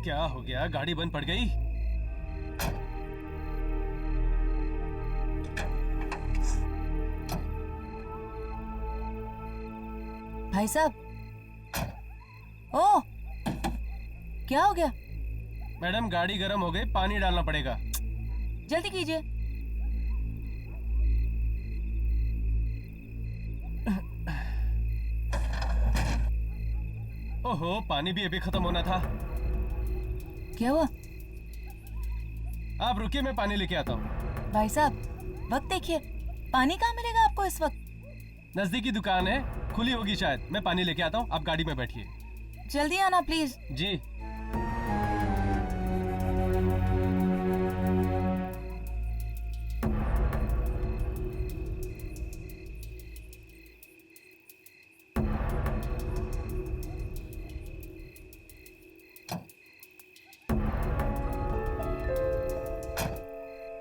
क्या हो गया? गाड़ी बंद पड़ गई? भाई साहब, ओ क्या हो गया? मैडम गाड़ी गर्म हो गई, पानी डालना पड़ेगा। जल्दी कीजिए। ओहो, पानी भी अभी खत्म होना था। क्या हुआ? आप रुकिए, मैं पानी लेके आता हूँ। भाई साहब, वक्त देखिए, पानी कहाँ मिलेगा आपको इस वक्त? नजदीकी दुकान है, खुली होगी शायद। मैं पानी लेके आता हूँ, आप गाड़ी में बैठिए। जल्दी आना प्लीज। जी।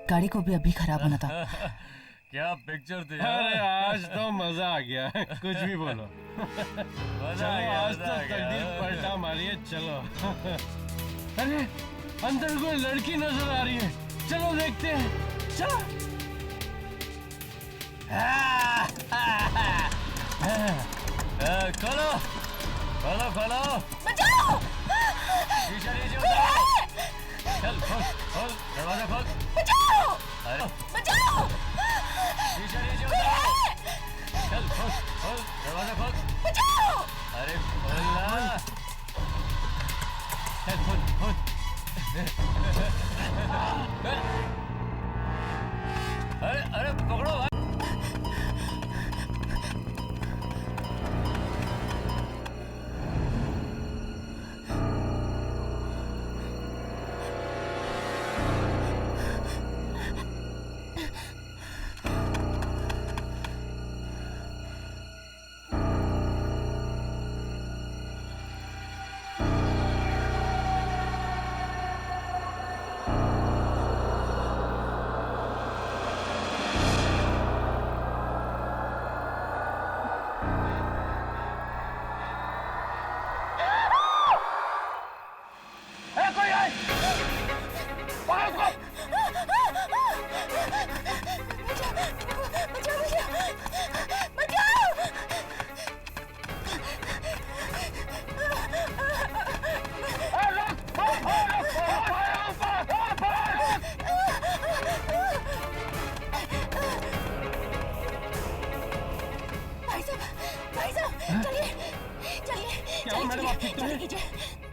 गाड़ी को भी अभी खराब होना था। क्या पिक्चर थी। अरे आज तो मजा आ गया। कुछ भी बोलो। चलो आज तो तकदीर पलटा मारिए। चलो। अरे अंदर कोई लड़की नजर आ रही है, चलो देखते हैं। चलो। खोलो खोलो खोलो। बचाओ! शीशा नीचे उतारो। चल खोल खोल दरवाजा खोल। बचाओ! अरे बचाओ! शीशा नीचे उतारो। चल खोल खोल दरवाजा खोल। बचाओ! अरे खोल ना। चल खोल खोल। अरे अरे पकड़ो भाई।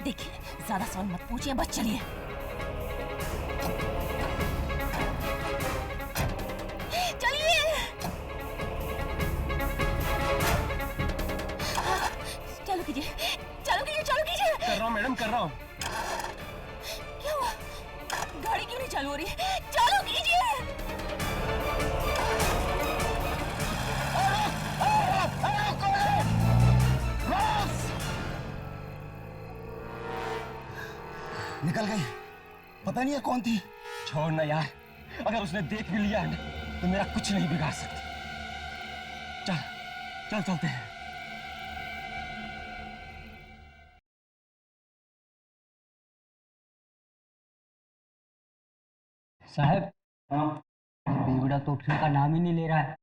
देखिए, ज्यादा सवाल मत पूछिए, बस चलिए। चलिए। चलो कीजिए, चलो कीजिए, चलो कीजिए। कर रहा हूँ मैडम, कर रहा हूँ। क्या हुआ? गाड़ी क्यों नहीं चालू हो रही है? चालू कीजिए। निकल गई। पता नहीं है कौन थी। छोड़ ना यार, अगर उसने देख भी लिया है ना तो मेरा कुछ नहीं बिगाड़ सकती। चल चल चलते हैं। साहब, बेगुड़ा तो उठने का नाम ही नहीं ले रहा है।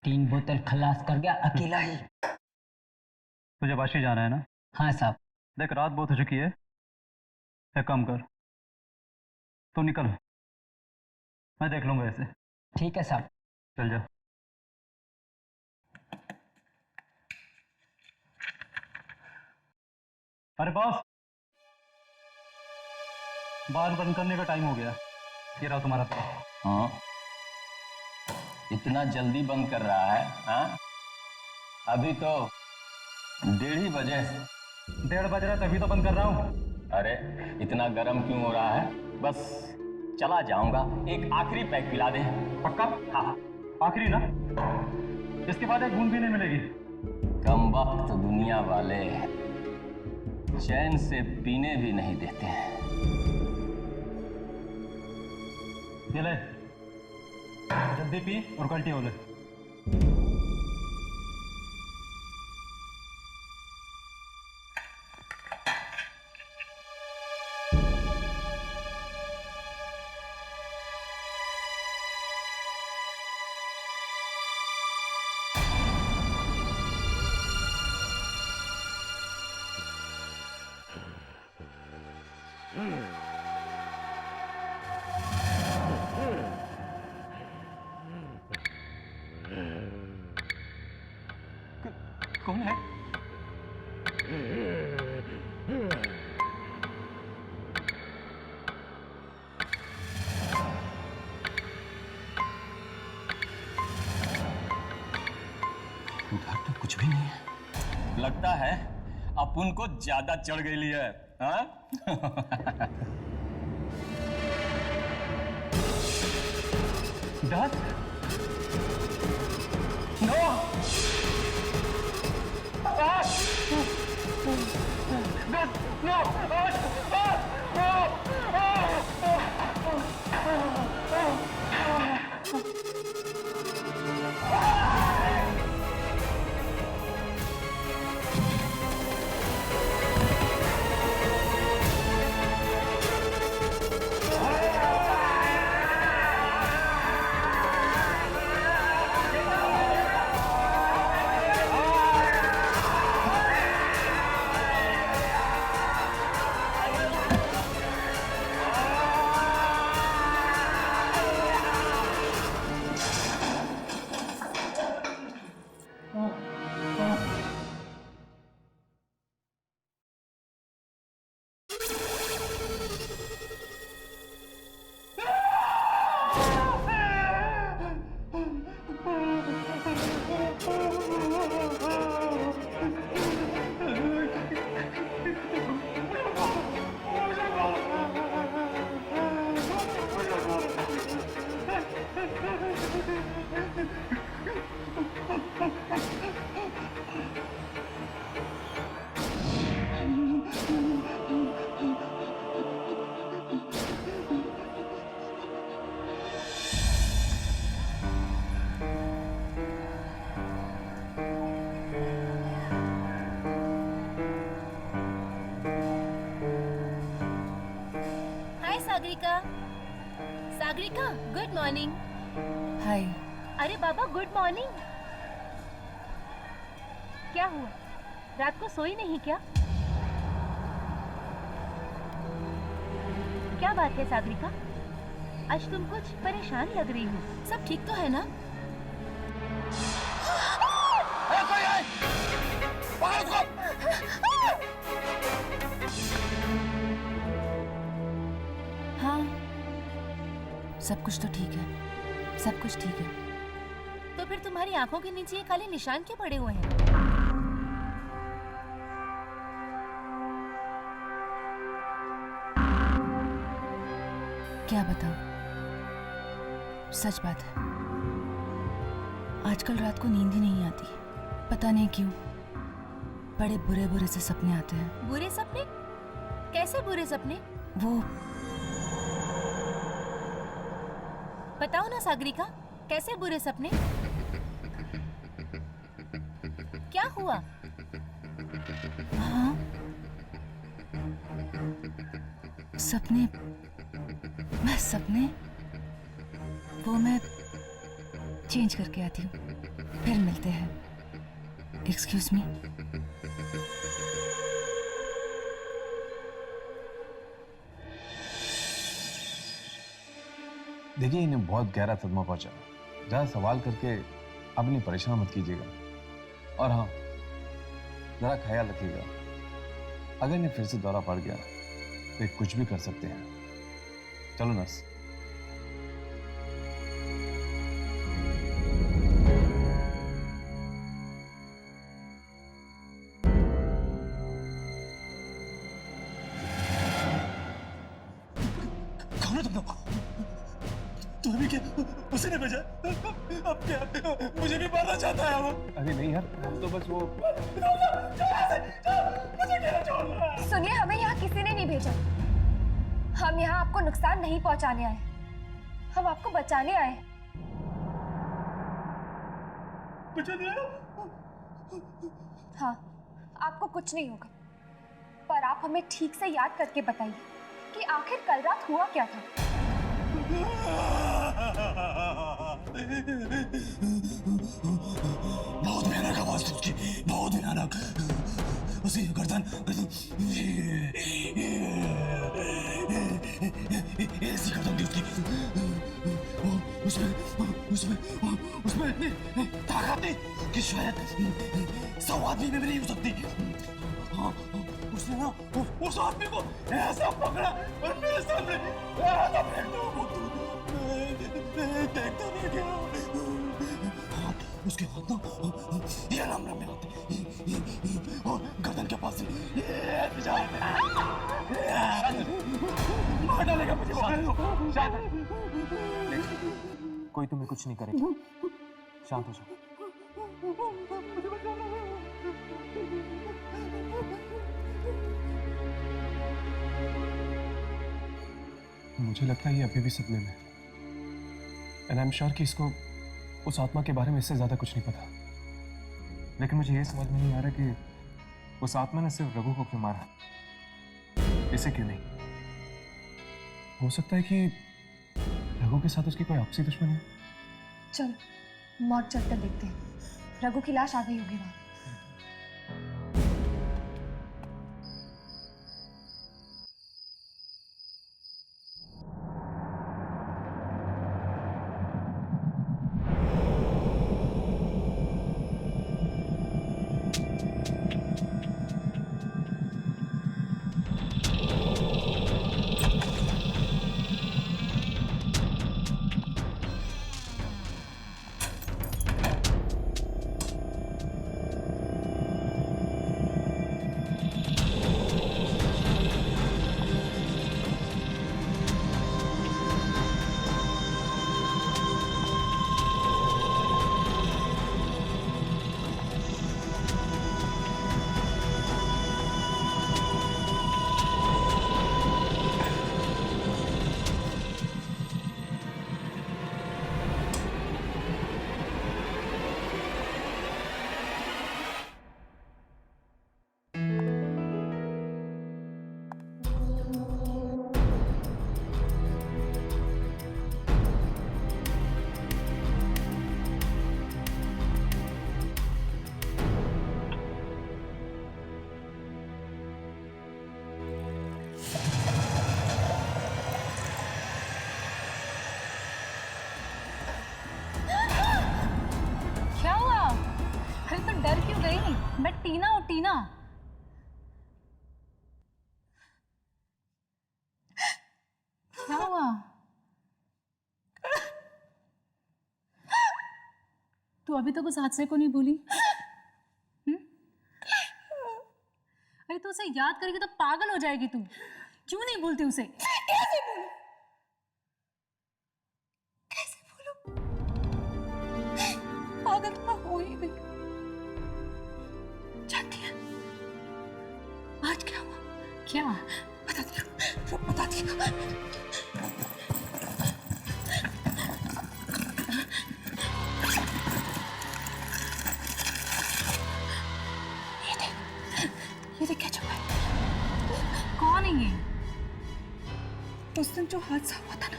3 बोतल खलास कर गया अकेला ही। तुझे वाशी जाना है ना? हाँ साहब। देख रात बहुत हो चुकी है, एक काम कर, तू निकल, मैं देख लूंगा ऐसे। ठीक है साहब। चल जा। अरे बॉस, बार बंद करने का टाइम हो गया। ये रहा तुम्हारा पैसा। हाँ, इतना जल्दी बंद कर रहा है? हाँ, अभी तो 1:30 बजे। 1:30 बज रहा है तभी तो बंद कर रहा हूँ। अरे इतना गर्म क्यों हो रहा है? बस चला जाऊंगा, एक आखिरी पैक पिला दे। पक्का? हाँ। आखिरी ना, इसके बाद एक बूंद भी नहीं मिलेगी। कम वक्त दुनिया वाले चैन से पीने भी नहीं देते हैं। ये ले, जल्दी पी और कल्टी हो ले। कौन है? घर तो कुछ भी नहीं है। लगता है अपुन को ज्यादा चढ़ गई है, हाँ? डर? No! Sagarika, Sagarika, good morning. Hi. अरे बाबा, गुड मॉर्निंग। क्या हुआ, रात को सोई नहीं क्या? क्या बात है सागरिका, आज तुम कुछ परेशान लग रही हो। सब ठीक तो है ना? कोई है? पकड़ो उसको! हाँ, सब कुछ तो ठीक है, सब कुछ ठीक है। तो फिर तुम्हारी आंखों के नीचे ये काले निशान क्यों पड़े हुए हैं? क्या बताऊं, सच बात है, आजकल रात को नींद ही नहीं आती। पता नहीं क्यों, बड़े बुरे बुरे से सपने आते हैं। बुरे सपने? कैसे बुरे सपने? वो बताओ ना सागरिका, कैसे बुरे सपने? क्या हुआ? हाँ, सपने, बस सपने। वो मैं चेंज करके आती हूँ, फिर मिलते हैं। Excuse me. देखिए, इन्हें बहुत गहरा सदमा पहुंचा। ज़्यादा सवाल करके अपनी परेशान मत कीजिएगा। और हाँ, ज़रा ख्याल रखिएगा, अगर इन्हें फिर से दौरा पड़ गया तो ये कुछ भी कर सकते हैं। चलो नर्स। कौन है तुम लोग? तुम्हें भी क्या उसी ने भेजा? अब क्या मुझे भी मारना चाहता है वो? अरे नहीं यार, हम तो बस वो सुनिए, हमें यहाँ किसी ने नहीं भेजा। हम यहाँ आपको नुकसान नहीं पहुँचाने आए, हम आपको बचाने आए। बचाने आए? हाँ, आपको कुछ नहीं होगा, पर आप हमें ठीक से याद करके बताइए कि आखिर कल रात हुआ क्या था। बहुत भयानक आवाज थी उसकी, बहुत भयानक। उसी गर्दन उसमें इतनी ताकत थी कि शायद 100 आदमी में भी नहीं हो सकती। हाँ, उसने ना उस आदमी को ऐसा पकड़ा और मेरे सामने ऐसा फेंक दिया। मैं देखता रह गया। उसके हाथ ना ये लम में होते और गर्दन के पास से मार डालेगा मुझे। कोई तुम्हें कुछ नहीं करेगा, शांत हो जाओ। मुझे लगता है ये अभी भी सपने में, एंड आई एम श्योर कि इसको उस आत्मा के बारे में इससे ज्यादा कुछ नहीं पता। लेकिन मुझे ये समझ में नहीं आ रहा कि उस आत्मा ने सिर्फ रघु को क्यों मारा, इसे क्यों नहीं? हो सकता है कि रघु के साथ उसकी कोई आपसी दुश्मनी हो। चलो मौत चलकर देखते हैं। रघु की लाश आ गई होगी वहां। डर क्यों गई? मैं टीना हूं, टीना। क्या हुआ? तू अभी तक उस हादसे को नहीं भूली? अरे तू उसे याद करेगी तो पागल हो जाएगी तू। क्यों नहीं भूलती उसे? कैसे भूलूं? कैसे भूलूं? पागल तो हो ही गई। जानती है आज क्या हुआ? क्या? बताती हूँ, बताती हूँ। ये देख क्या चुका है? कौन है ये? उस दिन जो हादसा हुआ था ना,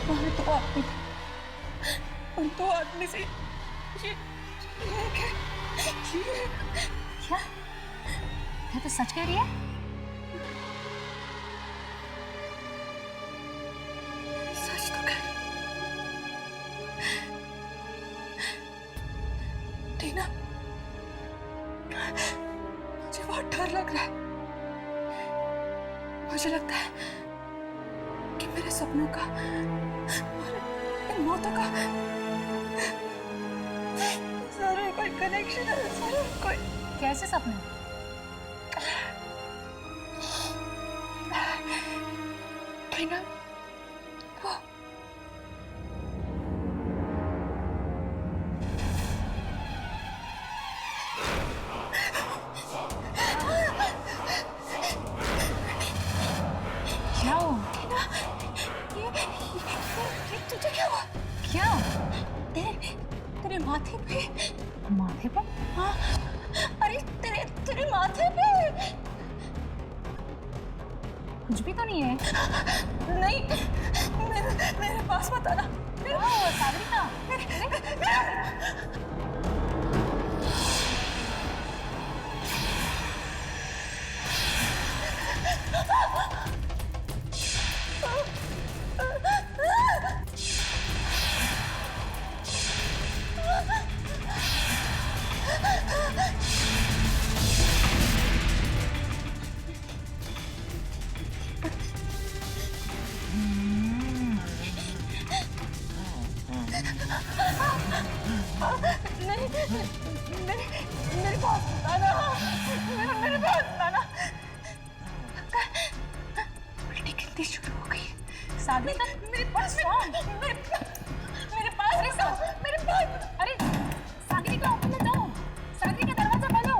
वहां 2 आदमी थे। उन 2 आदमी से ये क्या? क्या तो सच कह रही है? सच तो कह रही। टीना, मुझे बहुत डर लग रहा है। मुझे लगता है कि मेरे सपनों का और इन मौतों का जरूर कोई कनेक्शन है। जरूर कोई। कैसे सपने? टीना, वो क्या हुआ? टीना, ये तुझे क्या हुआ? क्या? तेरे माथे पे। माथे पर? हाँ, अरे तेरे माथे पे। कुछ भी तो नहीं है। नहीं, मेरे पास मत आना। सागरिका, शादी शुरू हो गई। शादी का मेरे पास अरे Sagarika open the door. Sagarika दरवाजा खोलो।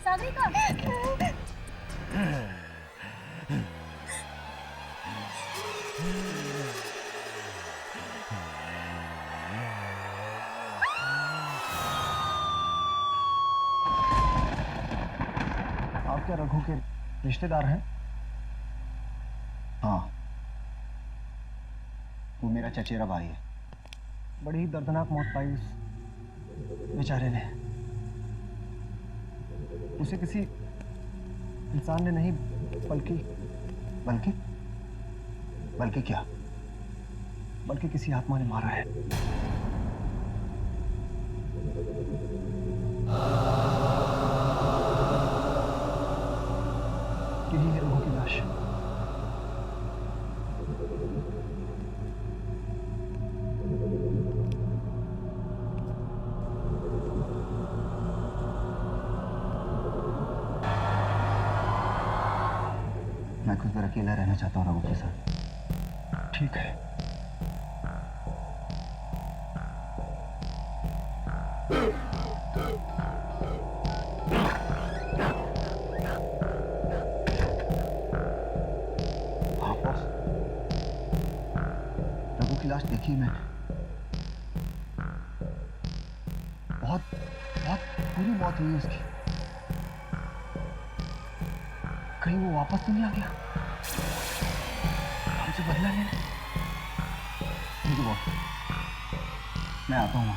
सागरिका आप क्या रघु के रिश्तेदार हैं? हाँ, वो मेरा चचेरा भाई है। बड़ी ही दर्दनाक मौत पाई उस बेचारे ने। उसे किसी इंसान ने नहीं बल्कि बल्कि बल्कि क्या? बल्कि किसी आत्मा ने मारा है। यही है रघु की लाश। मैं कुछ देर अकेला रहना चाहता हूँ रघु के साथ। ठीक है। हाँ बॉस, रघु की लाश देखी मैंने। बहुत बहुत बुरी मौत हुई उसकी। कहीं वो वापस तो नहीं आ गया हमसे बदला लेने? ठीक है बॉस, मैं आता हूँ।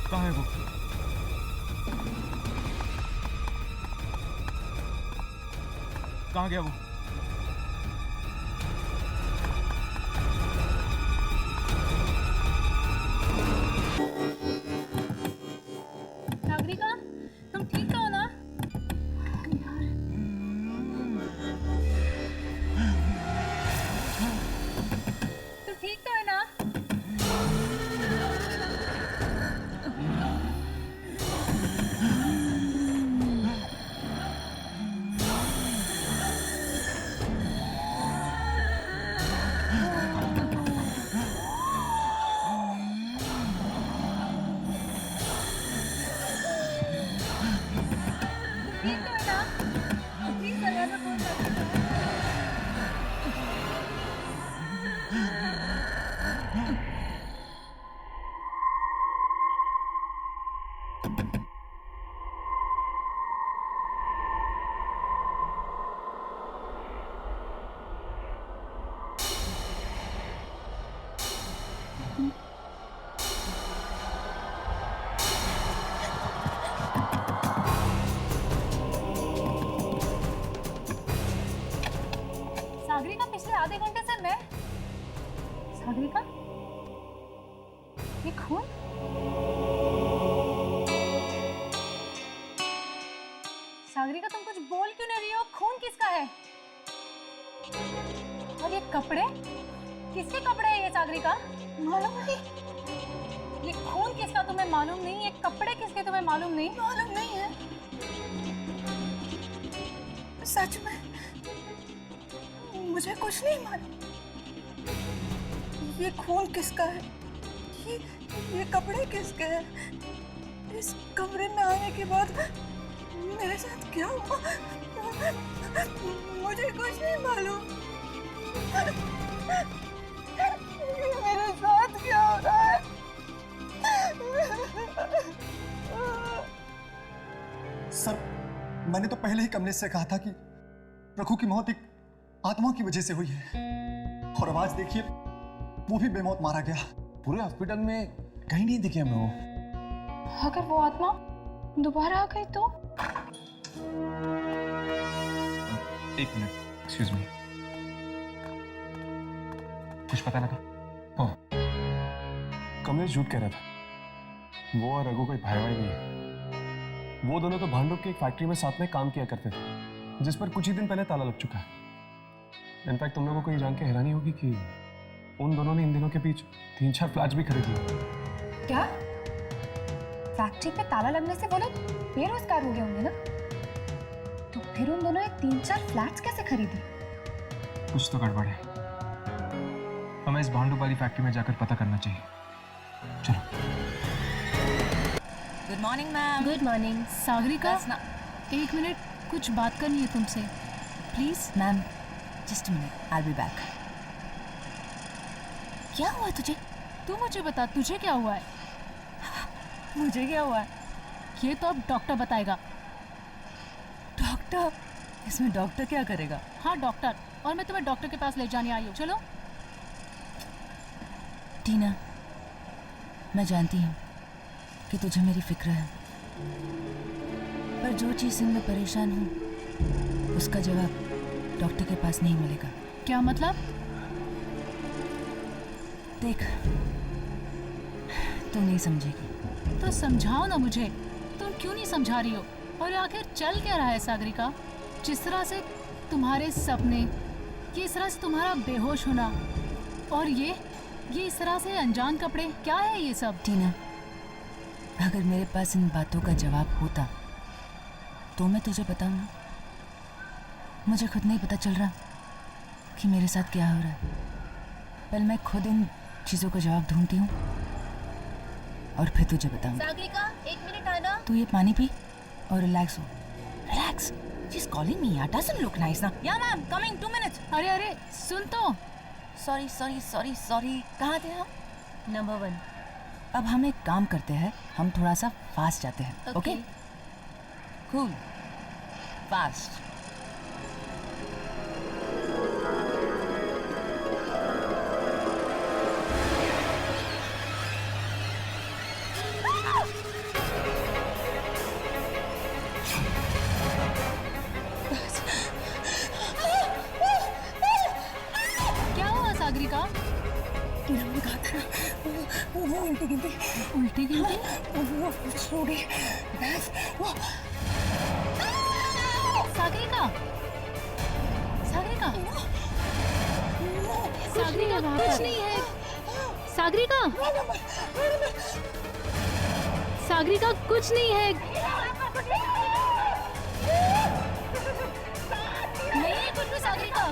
कहाँ है वो? कहाँ गया वो? सागरिका, तुम ठीक तो हो ना? तुम ठीक तो है ना? ये खून? सागरिका, तुम कुछ बोल क्यों नहीं रही हो? खून किसका है? और ये कपड़े किसके कपड़े हैं ये सागरिका? मालूम नहीं। ये खून किसका तुम्हें मालूम नहीं? ये कपड़े किसके तुम्हें मालूम नहीं? मालूम नहीं है। सच में मुझे कुछ नहीं मालूम। ये खून किसका है? ये कपड़े किसके हैं? इस कमरे में आने के बाद मेरे साथ क्या हुआ? मुझे कुछ नहीं मालूम। मेरे साथ क्या हो रहा है? सर, मैंने तो पहले ही कमलेश से कहा था कि रघु की मौत एक आत्मा की वजह से हुई है, और अब आज देखिए वो भी बेमौत मारा गया। पूरे हॉस्पिटल में कहीं नहीं दिखे हमें वो। अगर वो आत्मा दोबारा आ गई तो? एक मिनट, एक्सक्यूज मी, कुछ पता लगा? हाँ, कमलेश झूठ कह रहा था। वो और रघु कोई भाई नहीं है। वो दोनों तो भांडुप की एक फैक्ट्री में साथ में काम किया करते थे, जिस पर कुछ ही दिन पहले ताला लग चुका है। इनफैक्ट तुम लोगों को ये जान के हैरानी होगी कि उन दोनों ने इन दिनों के बीच 3-4 फ्लैट्स भी खरीद लिए। क्या? फैक्ट्री पे ताला लगने से वो लोग बेरोजगार हो गए होंगे ना? तो फिर उन दोनों ने 3-4 फ्लैट्स कैसे खरीदे? कुछ तो गड़बड़ है। हमें इस भांडुप वाली फैक्ट्री में जाकर पता करना चाहिए। चलो। Good morning ma'am. Good morning. Sagarika, एक मिनट, कुछ बात करनी है तुमसे, please. Ma'am, just minute, I will be back. क्या हुआ तुझे? तू मुझे बता, तुझे क्या हुआ है? मुझे क्या हुआ है? ये तो अब डॉक्टर बताएगा। डॉक्टर? इसमें डॉक्टर क्या करेगा? हाँ डॉक्टर, और मैं तुम्हें डॉक्टर के पास ले जाने आई हूँ। चलो। टीना, मैं जानती हूँ कि तुझे मेरी फिक्र है, पर जो चीज़ से मैं परेशान हूँ उसका जवाब डॉक्टर के पास नहीं मिलेगा। क्या मतलब? देख, तू नहीं समझेगी। तो समझाओ ना मुझे, तुम क्यों नहीं समझा रही हो? और आखिर चल क्या रहा है सागरिका? जिस तरह से तुम्हारे सपने, किस तरह से तुम्हारा बेहोश होना, और ये इस तरह से अनजान कपड़े, क्या है ये सब? टीना, अगर मेरे पास इन बातों का जवाब होता तो मैं तुझे बताऊँ ना। मुझे खुद नहीं पता चल रहा कि मेरे साथ क्या हो रहा है। पहले मैं खुद इन चीज़ों का जवाब ढूंढती हूँ और फिर तुझे बताऊँ। सागरिका, 1 मिनट आना। तू ये पानी पी और रिलैक्स हो। Relax. She is calling me. यार, डजंट लुक नाइस ना। या मैम, कमिंग 2 मिनट्स। अरे अरे सुन तो। सॉरी। कहाँ थे हम? नंबर 1। अब हम एक काम करते हैं, हम थोड़ा सा फास्ट जाते हैं। ओके? Cool, fast. क्या हुआ सागरिका? उल्टी गिनती वो सो गई। सागरिका कुछ नहीं है। सागरिका कुछ नहीं है। नहीं है कुछ भी। सागरिका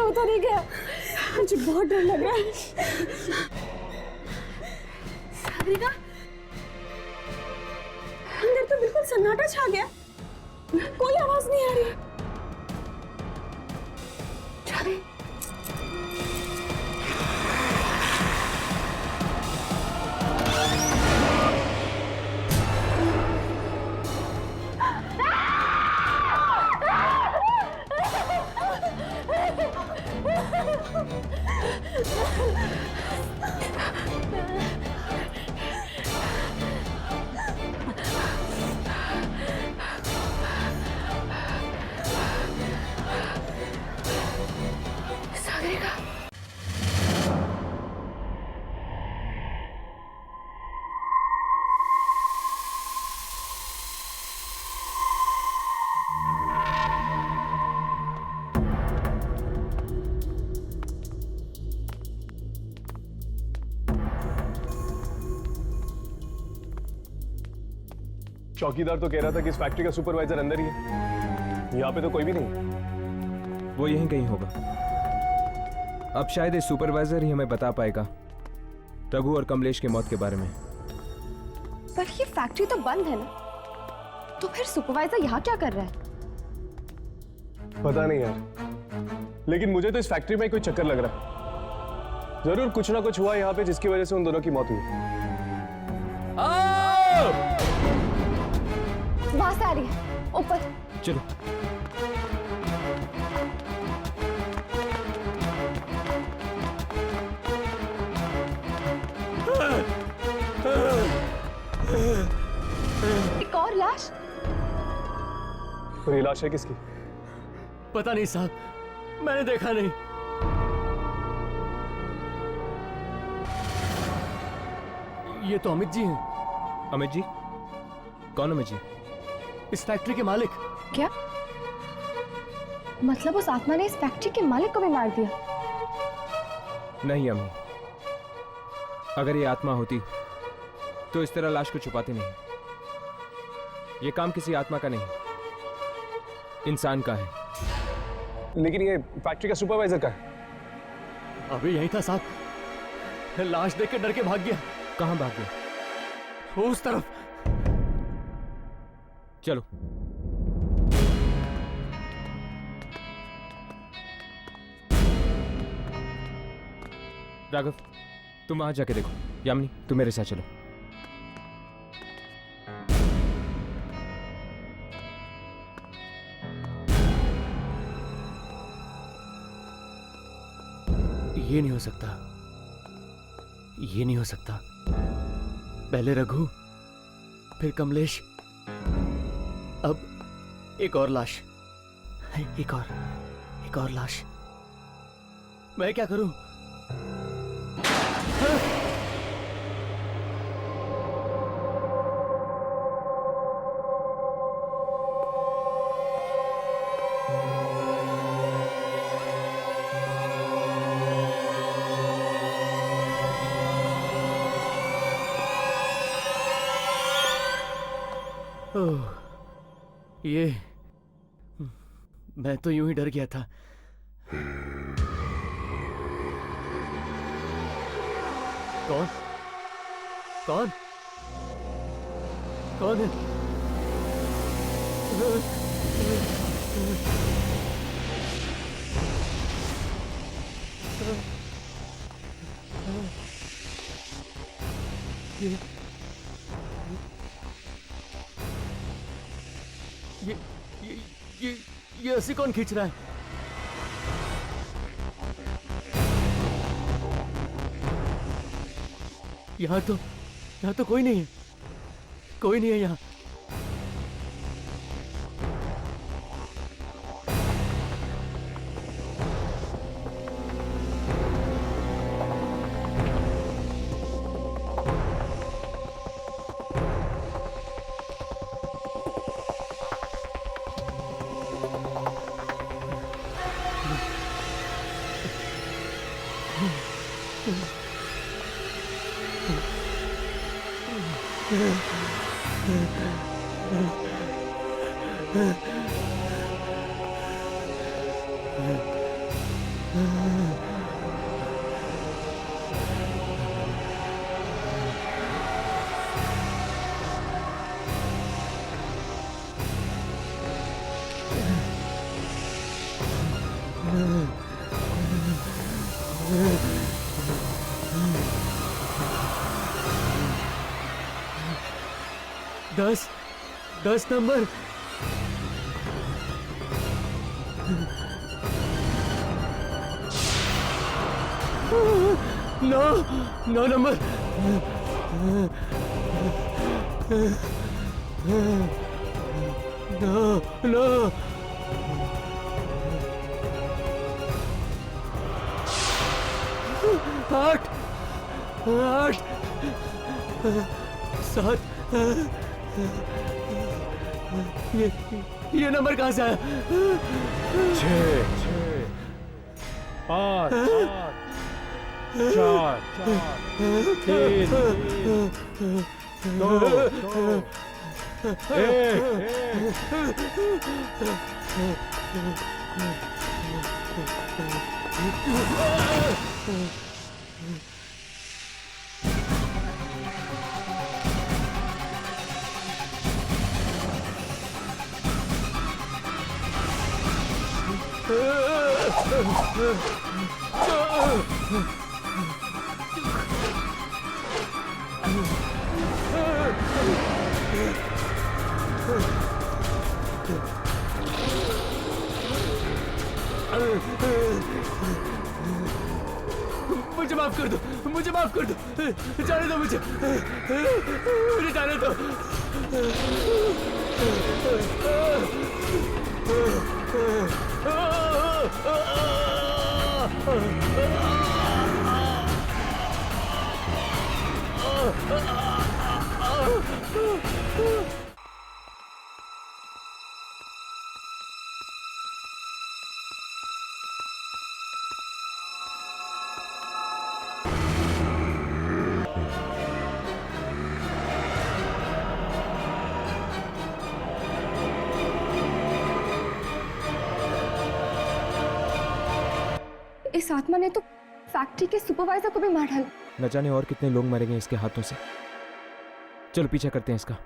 मुझे उतर ही गया। मुझे बहुत डर लग रहा है। सागरिका, अंदर तो बिल्कुल सन्नाटा छा गया, कोई आवाज नहीं आ रही। चौकीदार तो कह रहा था कि इस फैक्ट्री का सुपरवाइजर अंदर ही है। यहाँ पे तो कोई भी नहीं। वो यहीं कहीं होगा। अब शायद ये सुपरवाइजर ही हमें बता पाएगा रघु और कमलेश की मौत के बारे में। पर ये फैक्ट्री तो बंद है ना, तो फिर सुपरवाइजर यहाँ क्या कर रहा है? पता नहीं यार, लेकिन मुझे तो इस फैक्ट्री में कोई चक्कर लग रहा है। जरूर कुछ ना कुछ हुआ यहाँ पे जिसकी वजह से उन दोनों की मौत हुई। वहां से आ रही है, ऊपर चलो। एक और लाश। और ये लाश है किसकी? पता नहीं साहब, मैंने देखा नहीं। ये तो अमित जी हैं। अमित जी? कौन अमित जी? इस फैक्ट्री के मालिक। क्या मतलब उस आत्मा ने इस फैक्ट्री के मालिक को भी मार दिया? नहीं अम्मी, अगर ये आत्मा होती तो इस तरह लाश को छुपाती नहीं। ये काम किसी आत्मा का नहीं, इंसान का है। लेकिन ये फैक्ट्री का सुपरवाइजर का है। अभी यही था साहब, लाश देख के डर के भाग गया। कहां भाग गया? उस तरफ। चलो। राघव, तुम वहां जाके देखो। यामिनी, तुम मेरे साथ चलो। ये नहीं हो सकता, ये नहीं हो सकता। पहले रघु, फिर कमलेश, अब एक और लाश। एक और लाश। मैं क्या करूं? ये मैं तो यूं ही डर गया था। कौन कौन कौन है? ये रस्सी कौन खींच रहा है? यहाँ तो कोई नहीं है, कोई नहीं है यहाँ। 10 नंबर। 9 नंबर। 9 8 7। ये नंबर कहाँ से आया? 6 5 4 3 2 मुझे माफ कर दो, मुझे माफ कर दो, जाने दो मुझे जाने दो। इस आत्मा ने तो फैक्ट्री के सुपरवाइजर को भी मार डाला। न जाने और कितने लोग मरेंगे इसके हाथों से। चलो पीछा करते हैं इसका।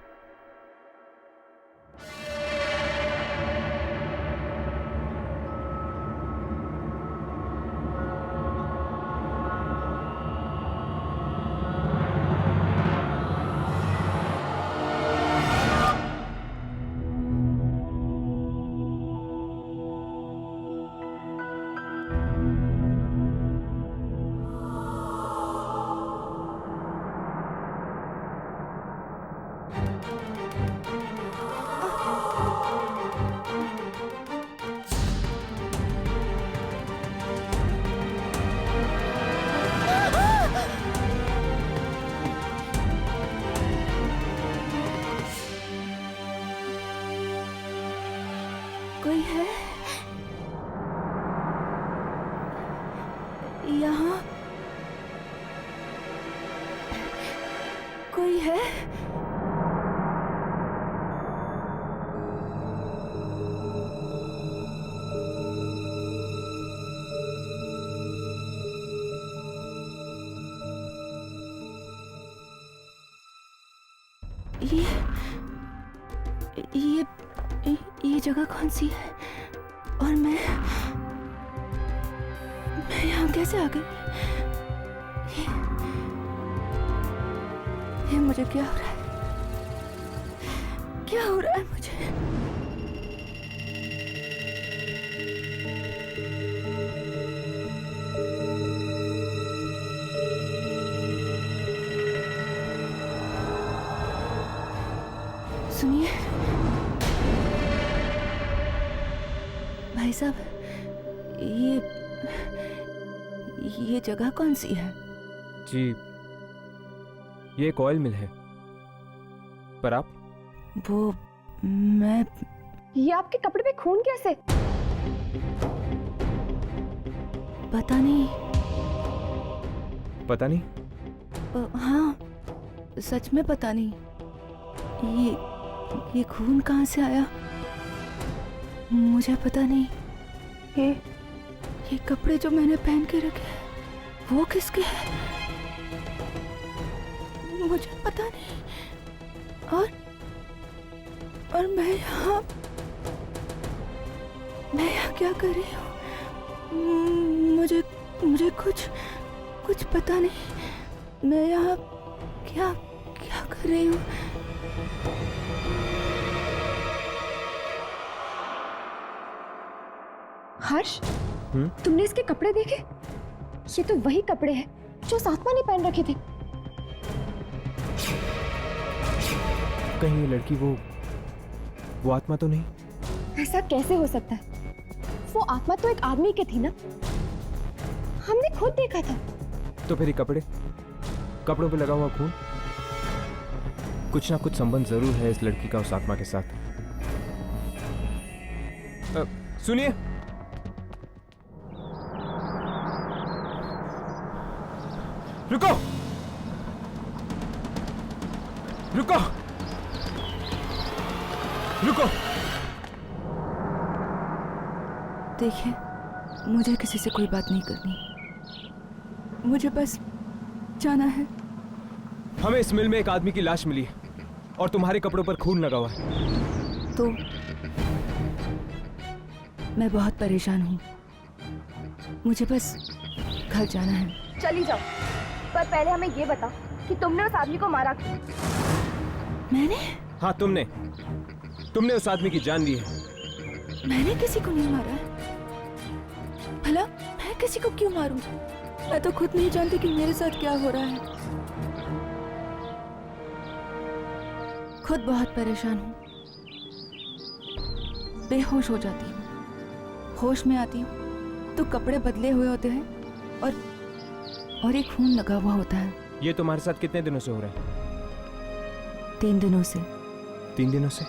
कोई है यहाँ? कोई है? ये जगह कौन सी है? और मैं यहाँ कैसे आ गई? ये मुझे क्या हो रहा है? क्या हो रहा है मुझे? सुनिए भाई साहब, ये जगह कौन सी है? जी ये एक ऑयल मिल है। पर आप? वो मैं ये आपके कपड़े पे खून कैसे? पता नहीं। पता नहीं? हाँ सच में पता नहीं। ये खून कहाँ से आया मुझे पता नहीं। ये कपड़े जो मैंने पहन के रखे हैं वो किसके हैं मुझे पता नहीं। और मैं यहाँ क्या कर रही हूँ? मुझे कुछ पता नहीं। मैं यहाँ क्या कर रही हूँ? हर्ष, तुमने इसके कपड़े देखे? ये तो वही कपड़े हैं जो उस आत्मा ने पहन रखे थे। कहीं ये लड़की वो आत्मा तो नहीं? ऐसा कैसे हो सकता है? वो आत्मा तो एक आदमी की थी ना, हमने खुद देखा था। तो फिर ये कपड़ों पे लगा हुआ खून, कुछ ना कुछ संबंध जरूर है इस लड़की का उस आत्मा के साथ। सुनिए, रुको रुको रुको। देखिए, मुझे किसी से कोई बात नहीं करनी, मुझे बस जाना है। हमें इस मिल में एक आदमी की लाश मिली है और तुम्हारे कपड़ों पर खून लगा हुआ है। तो मैं बहुत परेशान हूँ, मुझे बस घर जाना है। चली जाओ, पर पहले हमें ये बता कि तुमने उस आदमी को मारा क्यों? मैंने? हाँ, तुमने उस आदमी की जान ली है। मैंने किसी को नहीं मारा है। भला मैं किसी को क्यों मारूं? मैं तो खुद नहीं जानती कि मेरे साथ क्या हो रहा है। खुद बहुत परेशान हूँ, बेहोश हो जाती हूँ, होश में आती हूँ तो कपड़े बदले हुए होते हैं और एक खून लगा हुआ होता है। ये तुम्हारे साथ कितने दिनों से हो रहा है? 3 दिनों से। 3 दिनों से?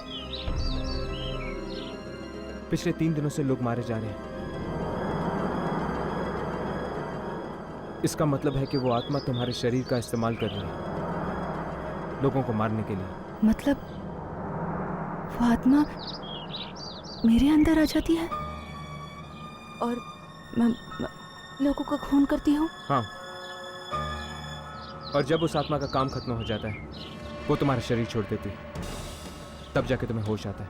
पिछले 3 दिनों से लोग मारे जा रहे हैं। इसका मतलब है कि वो आत्मा तुम्हारे शरीर का इस्तेमाल कर रही है लोगों को मारने के लिए। मतलब वो आत्मा मेरे अंदर आ जाती है और मैं लोगों का खून करती हूँ? हाँ, और जब उस आत्मा का काम खत्म हो जाता है, वो तुम्हारा शरीर छोड़ देती है, तब जाके तुम्हें होश आता है।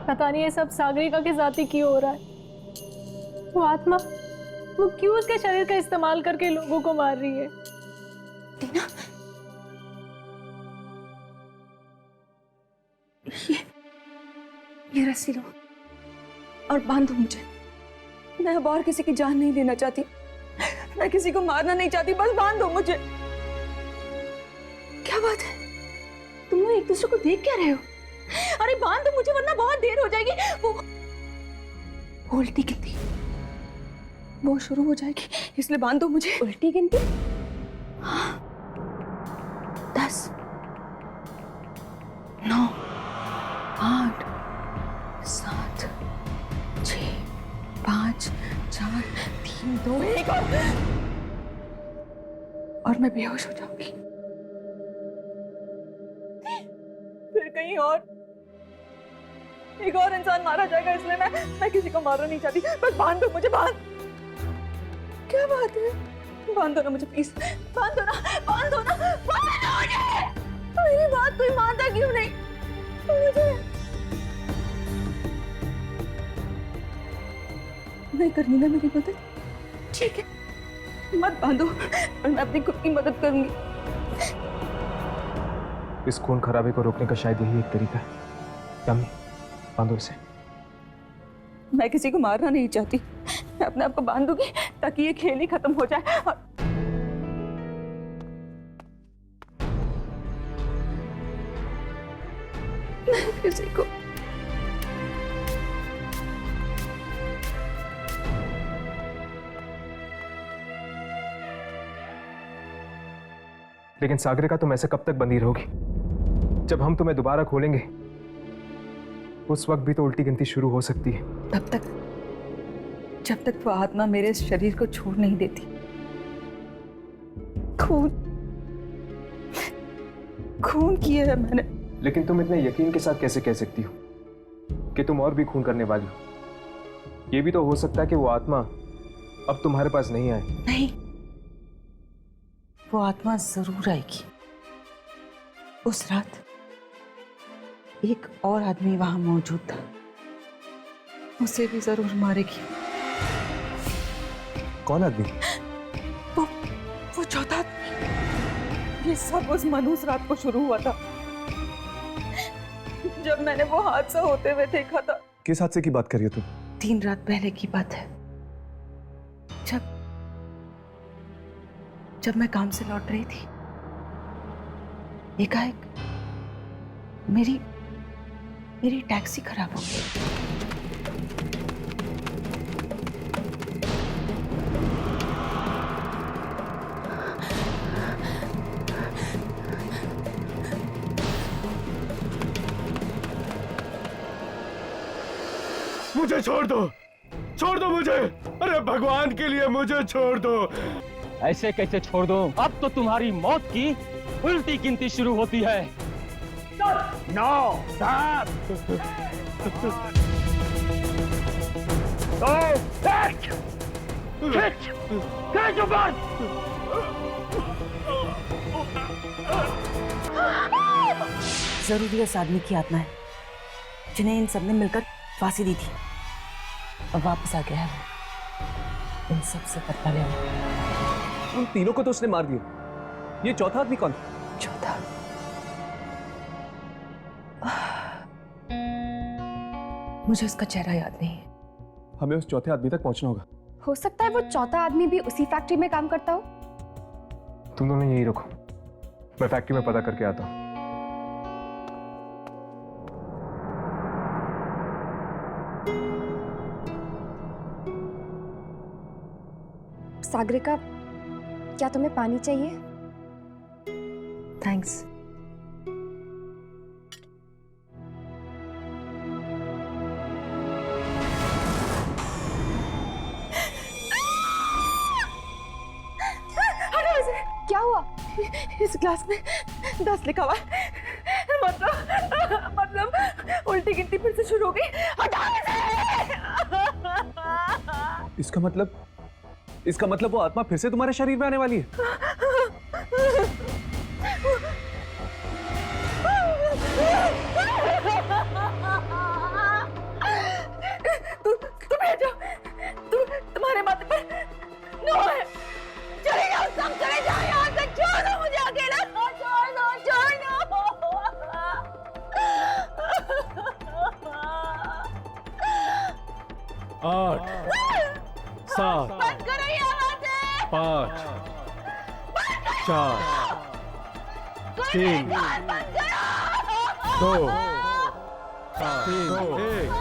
पता नहीं ये सब सागरिका के साथ ही क्यों हो रहा है। वो आत्मा, वो क्यों उसके शरीर का इस्तेमाल करके लोगों को मार रही है? टीना, ये रस्सी लो और बांधो मुझे। मैं अब और किसी की जान नहीं लेना चाहती, मैं किसी को मारना नहीं चाहती, बस बांध दो मुझे। क्या बात है, तुम लोग एक दूसरे को देख क्या रहे हो? अरे बांध दो मुझे वरना बहुत देर हो जाएगी। वो उल्टी गिनती वो शुरू हो जाएगी, इसलिए बांध दो मुझे। उल्टी गिनती? हाँ, 10, 9, 8, 7, 6, 5, 4, 3, 2, 1 और मैं बेहोश हो जाऊंगी। फिर कहीं और एक और इंसान मारा जाएगा, इसलिए मैं किसी को मारना नहीं चाहती। बस बांध दो मुझे, बांध। क्या बात है, बांध दो ना मुझे प्लीज, बांध दो ना, बांध दो ना, बांध दो मुझे। मेरी बात कोई मानता क्यों नहीं मुझे? नहीं करनी ना मेरी मदद? ठीक है, मत बांधो, और मैं अपनी खुद की मदद करूंगी। इस खून खराबे को रोकने का शायद यही एक तरीका है। यम्मी, बांधो इसे। मैं किसी को मारना नहीं चाहती, मैं अपने आप को बांधूंगी ताकि ये खेल ही खत्म हो जाए। और मैं किसी को लेकिन सागरिका, तुम ऐसे कब तक बंदी रहोगी? जब हम तुम्हें दोबारा खोलेंगे उस वक्त भी तो उल्टी गिनती शुरू हो सकती है। तब तक, जब तक वो आत्मा मेरे शरीर को छोड़ नहीं देती। खून किया है मैंने। लेकिन तुम इतने यकीन के साथ कैसे कह सकती हो कि तुम और भी खून करने वाली हो? ये भी तो हो सकता है कि वो आत्मा अब तुम्हारे पास नहीं आए। नहीं, वो आत्मा जरूर आएगी। उस रात एक और आदमी वहां मौजूद था, उसे भी जरूर मारेगी। कौन आदमी? वो चौथा आदमी। ये सब उस मनहूस रात को शुरू हुआ था। जब मैंने वो हादसा होते हुए देखा था। किस हादसे की बात कर रही हो तुम? 3 रात पहले की बात है, जब मैं काम से लौट रही थी, एकाएक मेरी टैक्सी खराब हो गई। मुझे छोड़ दो मुझे। अरे भगवान के लिए मुझे छोड़ दो। ऐसे कैसे छोड़ दो? अब तो तुम्हारी मौत की उल्टी गिनती शुरू होती है। 9 7 2 1 खींच ऊपर। जरूर ये उस आदमी की आत्मा है जिन्हें इन सबने मिलकर फांसी दी थी और वापस आ गया है वो इन सब से बदला लेने। उन तीनों को तो उसने मार दिया, ये चौथा आदमी कौन? चौथा मुझे उसका चेहरा याद नहीं है। हमें उस चौथे आदमी तक पहुंचना होगा। हो सकता है वो चौथा आदमी भी उसी फैक्ट्री में काम करता हो। तुम दोनों यही रखो, मैं फैक्ट्री में पता करके आता हूँ। सागरिका, क्या तुम्हें पानी चाहिए? थैंक्स। क्या हुआ? इस ग्लास में 10 लिखा हुआ है। मतलब उल्टी गिनती फिर से शुरू हो गई। हटा इसे। इसका मतलब वो आत्मा फिर से तुम्हारे शरीर में आने वाली है। तुम्हारे माथे पर नो है। चले जाओ, सब चले जाओ यहाँ से। छोड़ दो मुझे अकेला। छोड़ दो। 8 7 5 4 3 2 1।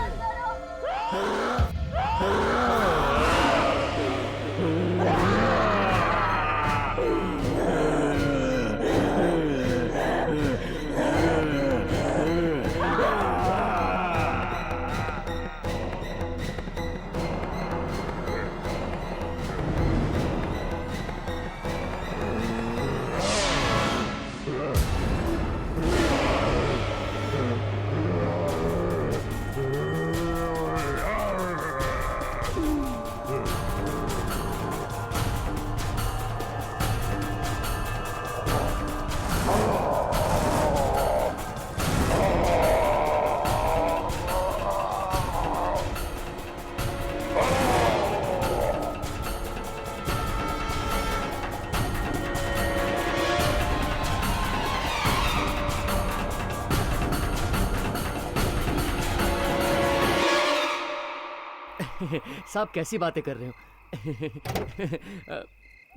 साहब कैसी बातें कर रहे हो?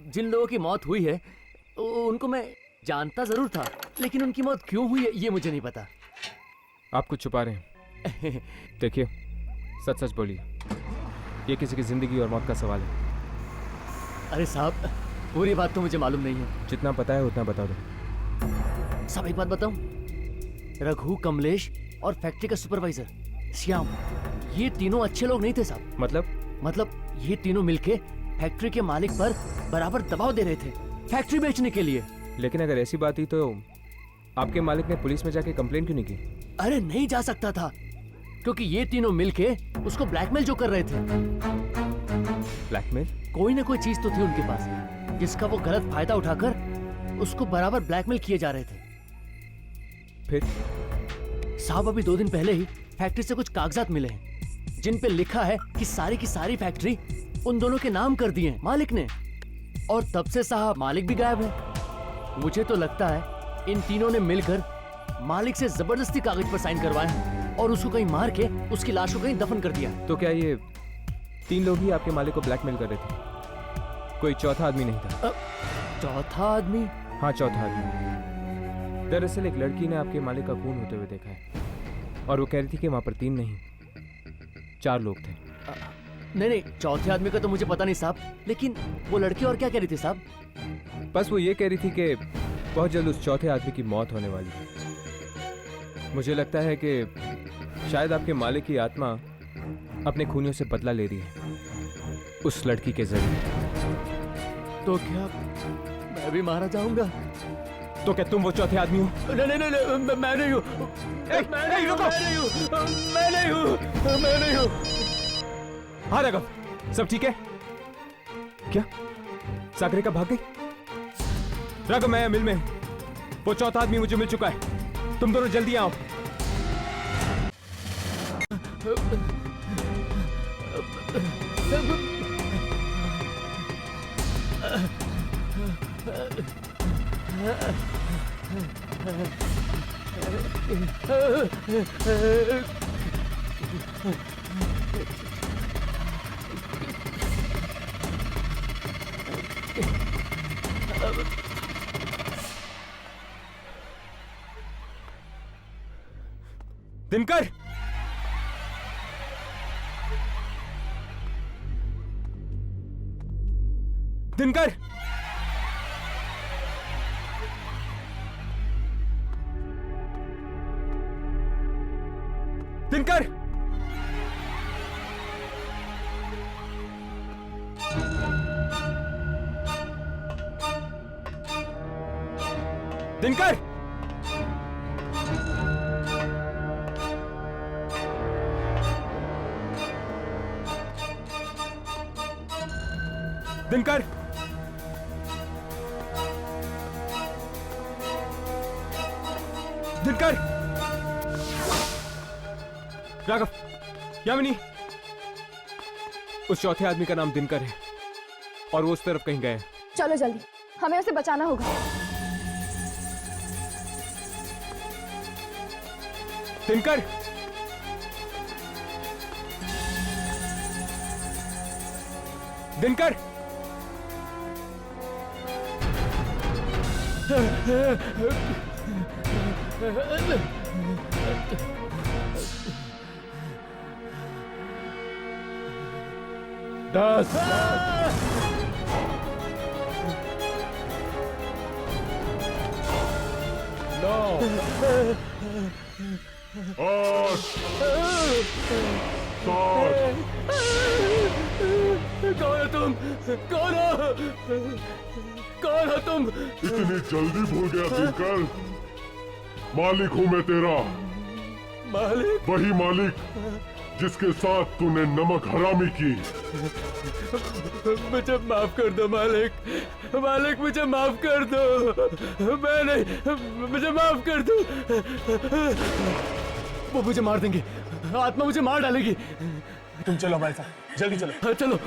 जिन लोगों की मौत हुई है उनको मैं जानता जरूर था, लेकिन उनकी मौत क्यों हुई है ये मुझे नहीं पता। आप कुछ छुपा रहे हैं। देखिए, सच सच बोलिए, ये किसी की जिंदगी और मौत का सवाल है। अरे साहब, पूरी बात तो मुझे मालूम नहीं है। जितना पता है उतना बता दो। साहब एक बात बताऊं, रघु, कमलेश और फैक्ट्री का सुपरवाइजर श्याम, ये तीनों अच्छे लोग नहीं थे साहब। मतलब ये तीनों मिलके फैक्ट्री के मालिक पर बराबर दबाव दे रहे थे फैक्ट्री बेचने के लिए। लेकिन अगर ऐसी बात ही तो आपके मालिक ने पुलिस में जाके कंप्लेंट क्यों नहीं की? अरे नहीं जा सकता था, क्योंकि ये तीनों मिलके उसको ब्लैकमेल जो कर रहे थे। ब्लैकमेल? कोई ना कोई चीज तो थी उनके पास जिसका वो गलत फायदा उठाकर उसको बराबर ब्लैकमेल किए जा रहे थे। फिर साहब अभी 2 दिन पहले ही फैक्ट्री से कुछ कागजात मिले हैं जिन पे लिखा है कि सारी की सारी फैक्ट्री उन दोनों के नाम कर दी है मालिक ने, और तब से साहब मालिक भी गायब है। मुझे तो लगता है इन तीनों ने मिलकर मालिक से जबरदस्ती कागज पर साइन करवाए और उसको कहीं मार के उसकी लाश को कहीं दफन कर दिया। तो क्या ये 3 लोग ही आपके मालिक को ब्लैकमेल कर रहे थे? कोई चौथा आदमी नहीं था? चौथा आदमी? हाँ, चौथा आदमी। दरअसल एक लड़की ने आपके मालिक का खून होते हुए देखा है और वो कह रही थी कि वहां पर 3 नहीं 4 लोग थे। नहीं, चौथे आदमी का तो मुझे पता नहीं साहब, लेकिन वो लड़की और क्या कह रही थी साहब? बस वो ये कह रही थी कि बहुत जल्द उस चौथे आदमी की मौत होने वाली है। मुझे लगता है कि शायद आपके मालिक की आत्मा अपने खूनियों से बदला ले रही है उस लड़की के जरिए। तो क्या मैं भी मारा जाऊंगा? तो क्या तुम वो चौथे आदमी हो? नहीं, मैं नहीं हूँ। मैं नहीं हूँ। हाँ राघव, सब ठीक है क्या? सागरिका भाग गई? राघव, मैं मिल में, वो चौथा आदमी मुझे मिल चुका है, तुम दोनों जल्दी आओ। दिनकर, दिनकर, दिनकर, दिनकर, दिनकर, दिनकर, राघव, यामिनी, उस चौथे आदमी का नाम दिनकर है और वो उस तरफ कहीं गया है। चलो जल्दी, हमें उसे बचाना होगा। दिनकर, दिनकर, दस, 9, 8, 7। कौन हो तुम? कौन हो? कौन हो तुम? इतनी जल्दी भूल गया दिनकर? मालिक हूं मैं तेरा। मालिक? वही मालिक जिसके साथ तूने नमक हरामी की। मुझे माफ कर दो मालिक। मालिक, मुझे माफ कर दो। मैं नहीं, मुझे माफ कर दो। वो मुझे मार देंगे, आत्मा मुझे मार डालेगी। तुम चलो हमारे साथ, जल्दी चलो। हाँ, चलो।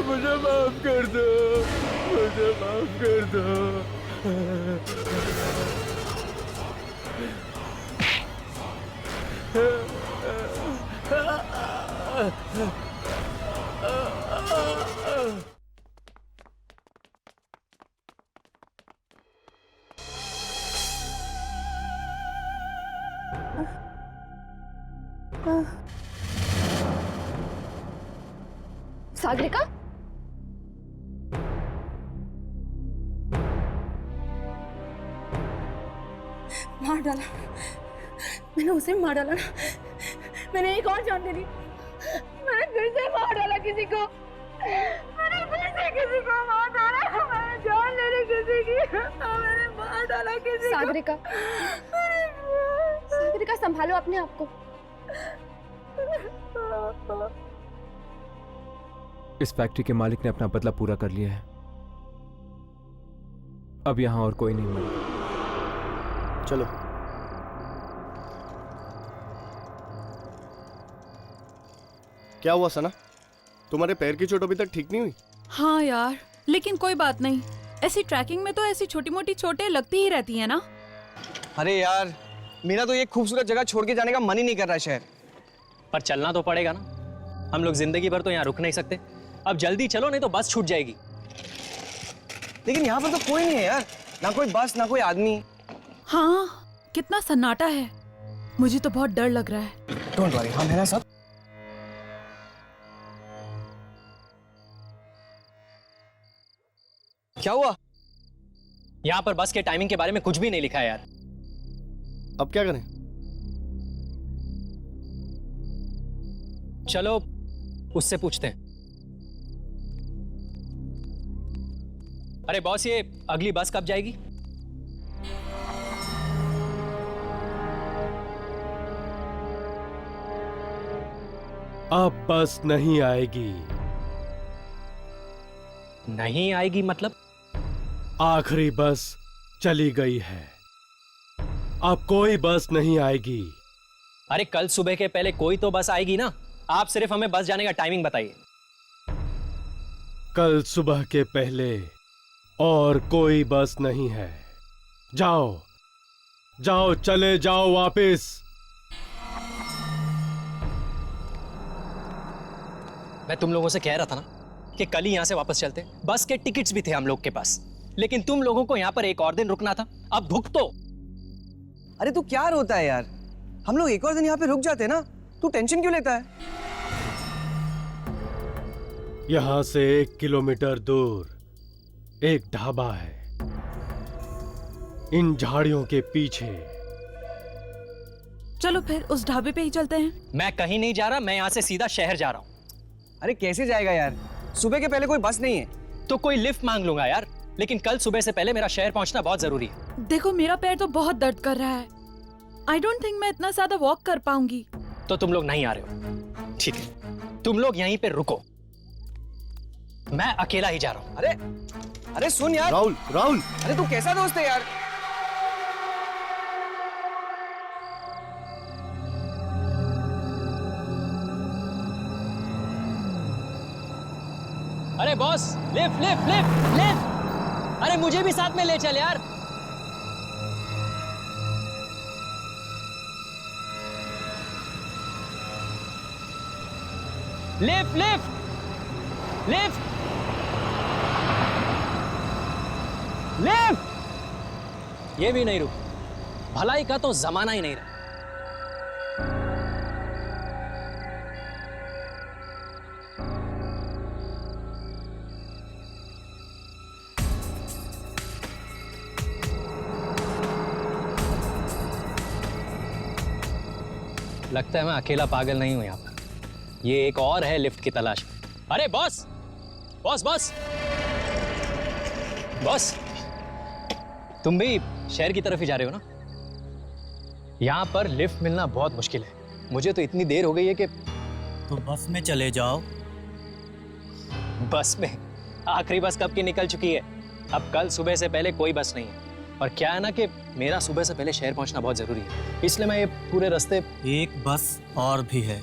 मुझे माफ कर दो। मुझे माफ कर दो। सागरिका, मार डाला मैंने, उसे मार डाला ना। मैंने एक और जान ले ली। मैंने फिर से मार डाला किसी को। मैंने फिर से किसी को मार डाला। मैंने जान ले ली किसी की। मैंने मार डाला किसी सागरिका, सागरिका संभालो अपने आप को। इस फैक्ट्री के मालिक ने अपना बदला पूरा कर लिया है। अब यहां और कोई नहीं मरेगा। चलो। क्या हुआ सना? तुम्हारे पैर की चोट अभी तक ठीक नहीं हुई? हाँ यार, लेकिन कोई बात नहीं। ऐसी ट्रैकिंग में तो ऐसी छोटी मोटी चोटें लगती ही रहती है ना। अरे यार, मेरा तो ये खूबसूरत जगह छोड़ के जाने का मन ही नहीं कर रहा शहर। पर चलना तो पड़ेगा ना। हम लोग जिंदगी भर तो यहाँ रुक नहीं सकते। अब जल्दी चलो, नहीं तो बस छूट जाएगी। लेकिन यहाँ पर तो कोई नहीं है यार, ना कोई बस ना कोई आदमी। हाँ, कितना सन्नाटा है। मुझे तो बहुत डर लग रहा है। डोंट वरी, हम हैं ना सब। क्या हुआ? यहाँ पर बस के टाइमिंग के बारे में कुछ भी नहीं लिखा है यार। अब क्या करें? चलो उससे पूछते हैं। अरे बॉस, ये अगली बस कब जाएगी? अब बस नहीं आएगी। नहीं आएगी मतलब? आखिरी बस चली गई है, अब कोई बस नहीं आएगी। अरे कल सुबह के पहले कोई तो बस आएगी ना। आप सिर्फ हमें बस जाने का टाइमिंग बताइए। कल सुबह के पहले और कोई बस नहीं है। जाओ जाओ, चले जाओ वापस। मैं तुम लोगों से कह रहा था ना कि कल ही यहां से वापस चलते। बस के टिकट्स भी थे हम लोग के पास, लेकिन तुम लोगों को यहां पर एक और दिन रुकना था। अब भुगतो। अरे तू क्या रोता है यार? हम लोग एक और दिन यहाँ पे रुक जाते ना। तू टेंशन क्यों लेता है? यहां से 1 किलोमीटर दूर एक ढाबा है, इन झाड़ियों के पीछे। चलो फिर उस ढाबे पे ही चलते हैं। मैं कहीं नहीं जा रहा, मैं यहाँ से सीधा शहर जा रहा हूँ। अरे कैसे जाएगा यार? सुबह के पहले कोई बस नहीं है। तो कोई लिफ्ट मांग लूंगा यार, लेकिन कल सुबह से पहले मेरा शहर पहुंचना बहुत जरूरी है। देखो मेरा पैर तो बहुत दर्द कर रहा है। आई डोंट थिंक मैं इतना ज्यादा वॉक कर पाऊंगी। तो तुम लोग नहीं आ रहे हो? ठीक है, तुम लोग यहीं पे रुको, मैं अकेला ही जा रहा हूँ। अरे सुन यार। राहुल, राहुल, अरे तू कैसा दोस्त है यार? अरे boss, lift lift lift lift. अरे मुझे भी साथ में ले चल यार। Lift lift lift lift. ये भी नहीं रुक। भलाई का तो जमाना ही नहीं रहा। लगता है मैं अकेला पागल नहीं हूं यहाँ पर। ये एक और है लिफ्ट की तलाश में। अरे बॉस बॉस बॉस बॉस, तुम भी शहर की तरफ ही जा रहे हो ना? यहाँ पर लिफ्ट मिलना बहुत मुश्किल है। मुझे तो इतनी देर हो गई है कि तो बस में चले जाओ। बस में? आखिरी बस कब की निकल चुकी है। अब कल सुबह से पहले कोई बस नहीं है। और क्या है ना कि मेरा सुबह से पहले शहर पहुंचना बहुत जरूरी है, इसलिए मैं ये पूरे रास्ते। एक बस और भी है।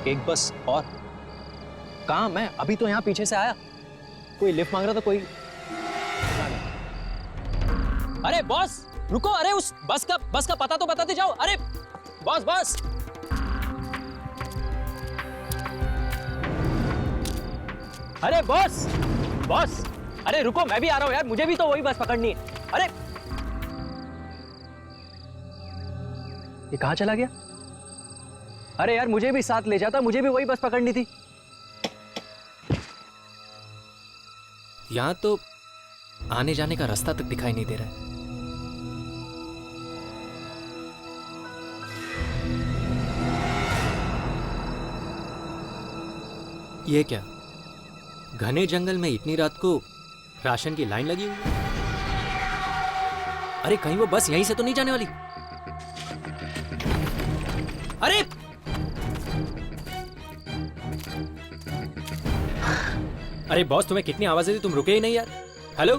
एक बस और? कहाँ? मैं अभी तो यहाँ पीछे से आया। कोई लिफ्ट मांग रहा था, कोई। अरे बॉस रुको, अरे उस बस का पता तो बताते जाओ। अरे बॉस बॉस, अरे बॉस बॉस, अरे रुको, मैं भी आ रहा हूं यार, मुझे भी तो वही बस पकड़नी है। अरे ये कहां चला गया? अरे यार मुझे भी साथ ले जाता, मुझे भी वही बस पकड़नी थी। यहां तो आने जाने का रास्ता तक दिखाई नहीं दे रहा है। ये क्या, घने जंगल में इतनी रात को राशन की लाइन लगी हुई है? अरे कहीं वो बस यहीं से तो नहीं जाने वाली? अरे अरे बॉस, तुम्हें कितनी आवाजें दी, तुम रुके ही नहीं यार। हेलो,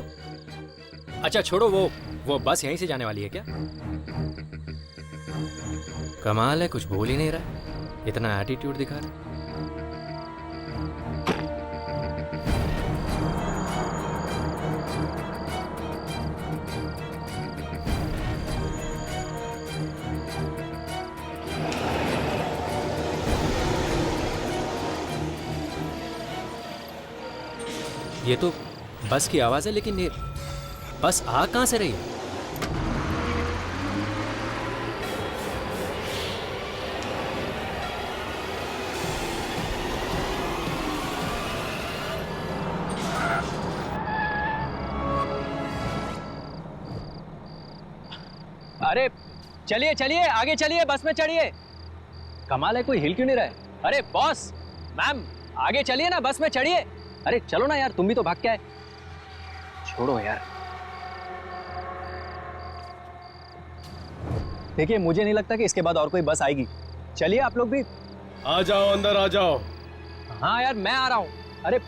अच्छा छोड़ो, वो बस यहीं से जाने वाली है क्या? कमाल है, कुछ बोल ही नहीं रहा, इतना एटीट्यूड दिखा रहा है। ये तो बस की आवाज है, लेकिन ये बस आ कहां से रही है? अरे चलिए चलिए, आगे चलिए, बस में चढ़िए। कमाल है, कोई हिल क्यों नहीं रहा है? अरे बॉस, मैम, आगे चलिए ना, बस में चढ़िए। अरे चलो ना यार, तुम भी तो भाग के आए। छोड़ो यार। देखिए, मुझे नहीं लगता कि इसके बाद और कोई बस आएगी। चलिए आप लोग भी। आ जाओ, अंदर आ जाओ। हाँ यार, मैं आ रहा हूं। अरे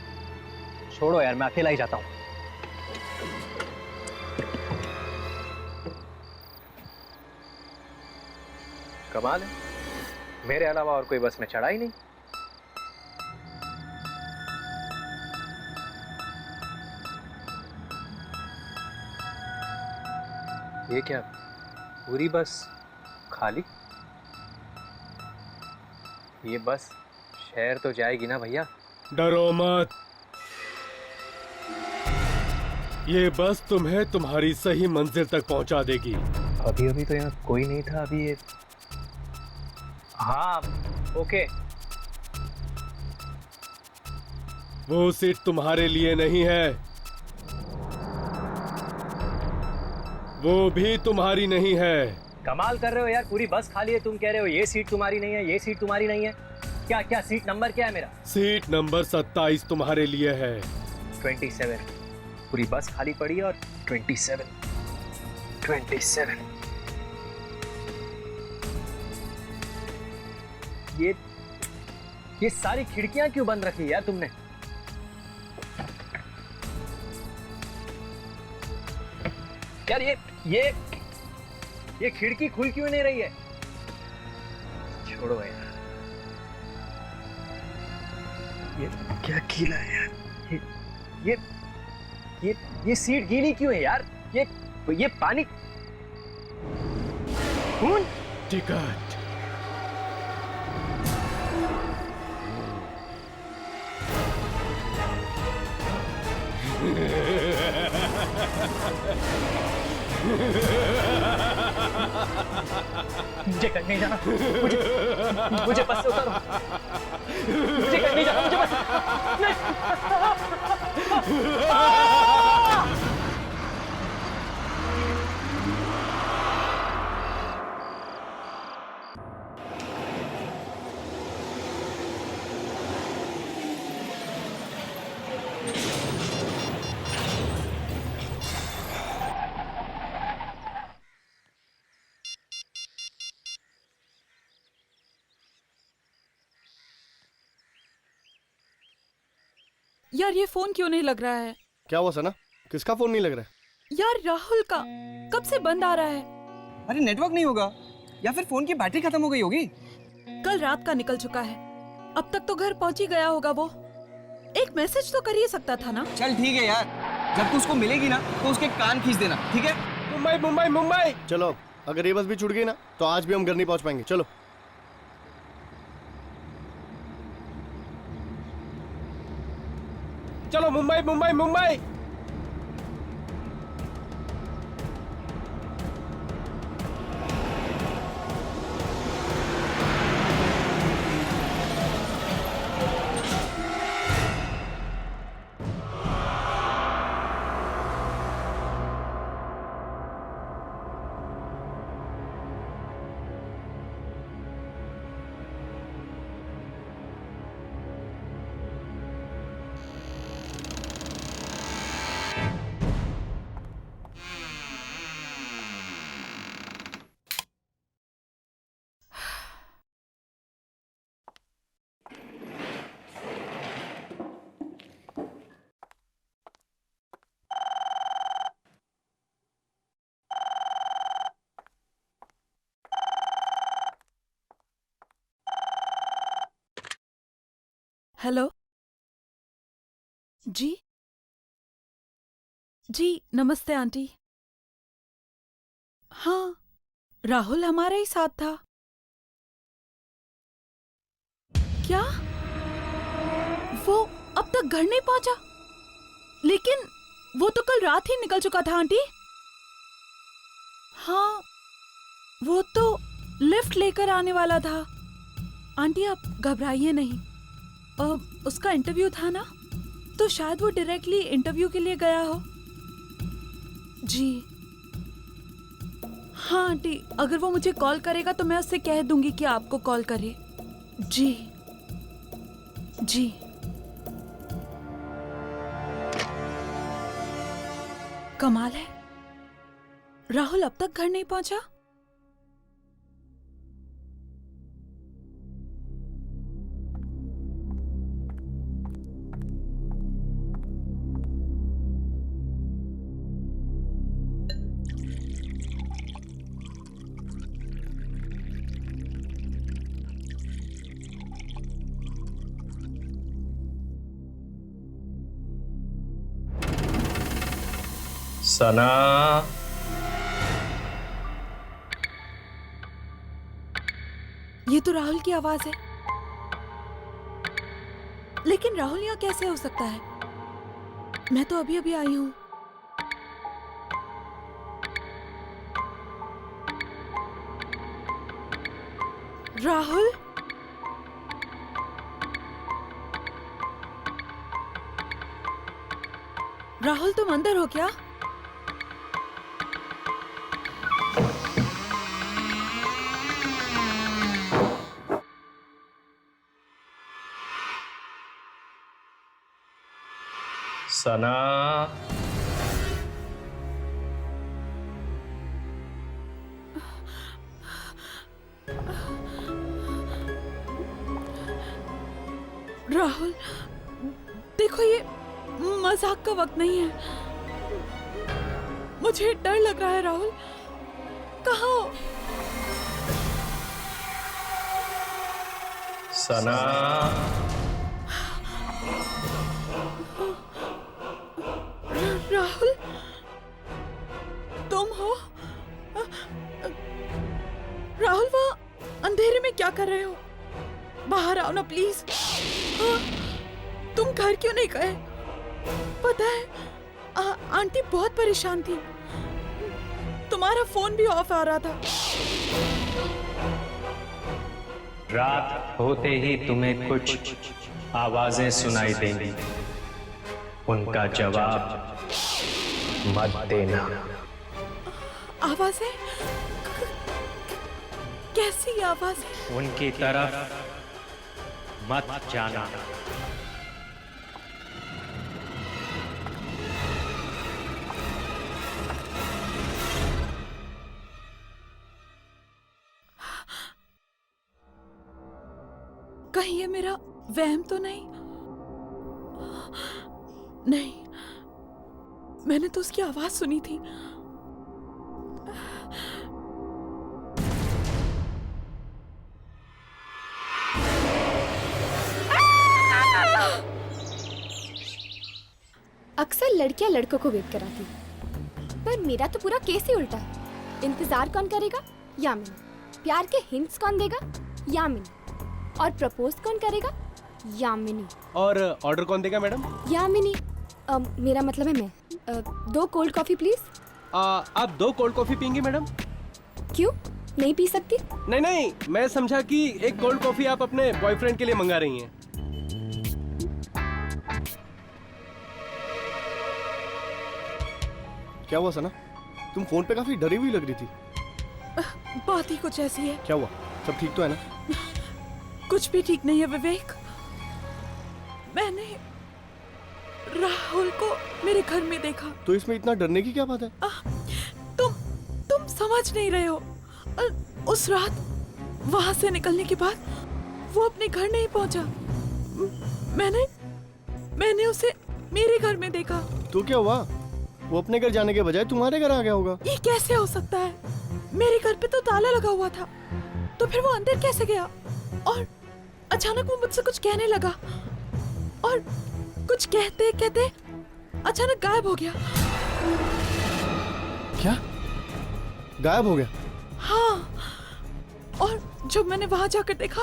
छोड़ो यार, मैं अकेला ही जाता हूं। कमाल है, मेरे अलावा और कोई बस में चढ़ा ही नहीं। ये क्या, पूरी बस खाली? ये बस शहर तो जाएगी ना भैया? डरो मत, ये बस तुम्हें तुम्हारी सही मंजिल तक पहुंचा देगी। अभी अभी तो यहाँ कोई नहीं था, अभी ये। हाँ ओके। वो सीट तुम्हारे लिए नहीं है, वो भी तुम्हारी नहीं है। कमाल कर रहे हो यार, पूरी बस खाली है, तुम कह रहे हो ये सीट तुम्हारी नहीं है, ये सीट तुम्हारी नहीं है। क्या क्या सीट नंबर क्या है मेरा? सीट नंबर 27 तुम्हारे लिए है। 27। पूरी बस खाली पड़ी है और 27। ये सारी खिड़कियां क्यों बंद रखी है यार तुमने? यार ये खिड़की खुल क्यों नहीं रही है? छोड़ो यार, ये क्या गीला है यार। ये सीट गीली क्यों है यार? ये पानी, खून। टिकट। मुझे कहीं नहीं जाना, मुझे बस से उतारो। मुझे कहीं नहीं जाना, मुझे बस यार ये फोन क्यों नहीं लग रहा है? क्या हुआ सना, किसका फोन नहीं लग रहा है? यार राहुल का, कब से बंद आ रहा है। अरे नेटवर्क नहीं होगा, या फिर फोन की बैटरी खत्म हो गई होगी। कल रात का निकल चुका है, अब तक तो घर पहुंच ही गया होगा वो। एक मैसेज तो कर ही सकता था ना। चल ठीक है यार, जब तू उसको मिलेगी ना तो उसके कान खींच देना, ठीक है? मुंबई मुंबई मुंबई। चलो, अगर ये बस भी छूट गई ना तो आज भी हम घर नहीं पहुंच पाएंगे। चलो। चलो मुंबई मुंबई मुंबई। हेलो जी। जी नमस्ते आंटी। हाँ, राहुल हमारा ही साथ था। क्या वो अब तक घर नहीं पहुंचा? लेकिन वो तो कल रात ही निकल चुका था आंटी। हाँ, वो तो लिफ्ट लेकर आने वाला था। आंटी आप घबराइए नहीं, उसका इंटरव्यू था ना, तो शायद वो डायरेक्टली इंटरव्यू के लिए गया हो। जी हाँ आंटी, अगर वो मुझे कॉल करेगा तो मैं उससे कह दूंगी कि आपको कॉल करे। जी जी। कमाल है, राहुल अब तक घर नहीं पहुंचा। सना, ये तो राहुल की आवाज है। लेकिन राहुल यहाँ कैसे हो सकता है? मैं तो अभी अभी आई हूँ। राहुल, राहुल तुम अंदर हो क्या? सना, राहुल देखो, ये मजाक का वक्त नहीं है। मुझे डर लग रहा है। राहुल कहाँ हो? सना, राहुल तुम हो? राहुल वहाँ अंधेरे में क्या कर रहे हो? बाहर आओ ना प्लीज। तुम घर क्यों नहीं गए? पता है आंटी बहुत परेशान थी। तुम्हारा फोन भी ऑफ आ रहा था। रात होते ही तुम्हें कुछ आवाजें सुनाई देंगी, उनका जवाब मत देना। आवाजें? कैसी आवाजें? उनकी तरफ मत जाना। कहीं ये मेरा वहम तो नहीं? नहीं, मैंने तो उसकी आवाज सुनी थी। अक्सर लड़कियां लड़कों को वेट कराती, पर मेरा तो पूरा केस ही उल्टा है। इंतजार कौन करेगा? यामिनी। प्यार के हिंट्स कौन देगा? यामिनी। और प्रपोज कौन करेगा? यामिनी। और ऑर्डर कौन देगा मैडम? यामिनी। मेरा मतलब है मैं। 2 कोल्ड कॉफी प्लीज। आप 2 कोल्ड कॉफी पियेंगी मैडम? क्यों, नहीं पी सकती? नहीं नहीं, मैं समझा कि एक कोल्ड कॉफी आप अपने बॉयफ्रेंड के लिए मंगा रही हैं। क्या हुआ सना? तुम फोन पे काफी डरी हुई लग रही थी। बात ही कुछ ऐसी है। क्या हुआ? सब ठीक तो है ना? कुछ भी ठीक नहीं है विवेक। मैंने राहुल को मेरे घर में देखा। तो इसमें इतना डरने की क्या बात है? तुम समझ नहीं रहे हो। उस रात वहां से निकलने के बाद वो अपने घर नहीं पहुंचा। मैंने उसे मेरे घर में देखा। तो क्या हुआ? वो अपने घर जाने के बजाय तुम्हारे घर आ गया होगा। ये कैसे हो सकता है? मेरे घर पे तो ताला लगा हुआ था, तो फिर वो अंदर कैसे गया? और अचानक वो मुझसे कुछ कहने लगा और कुछ कहते कहते अचानक गायब हो गया। क्या? गायब हो गया? हाँ, और जब मैंने वहां जाकर देखा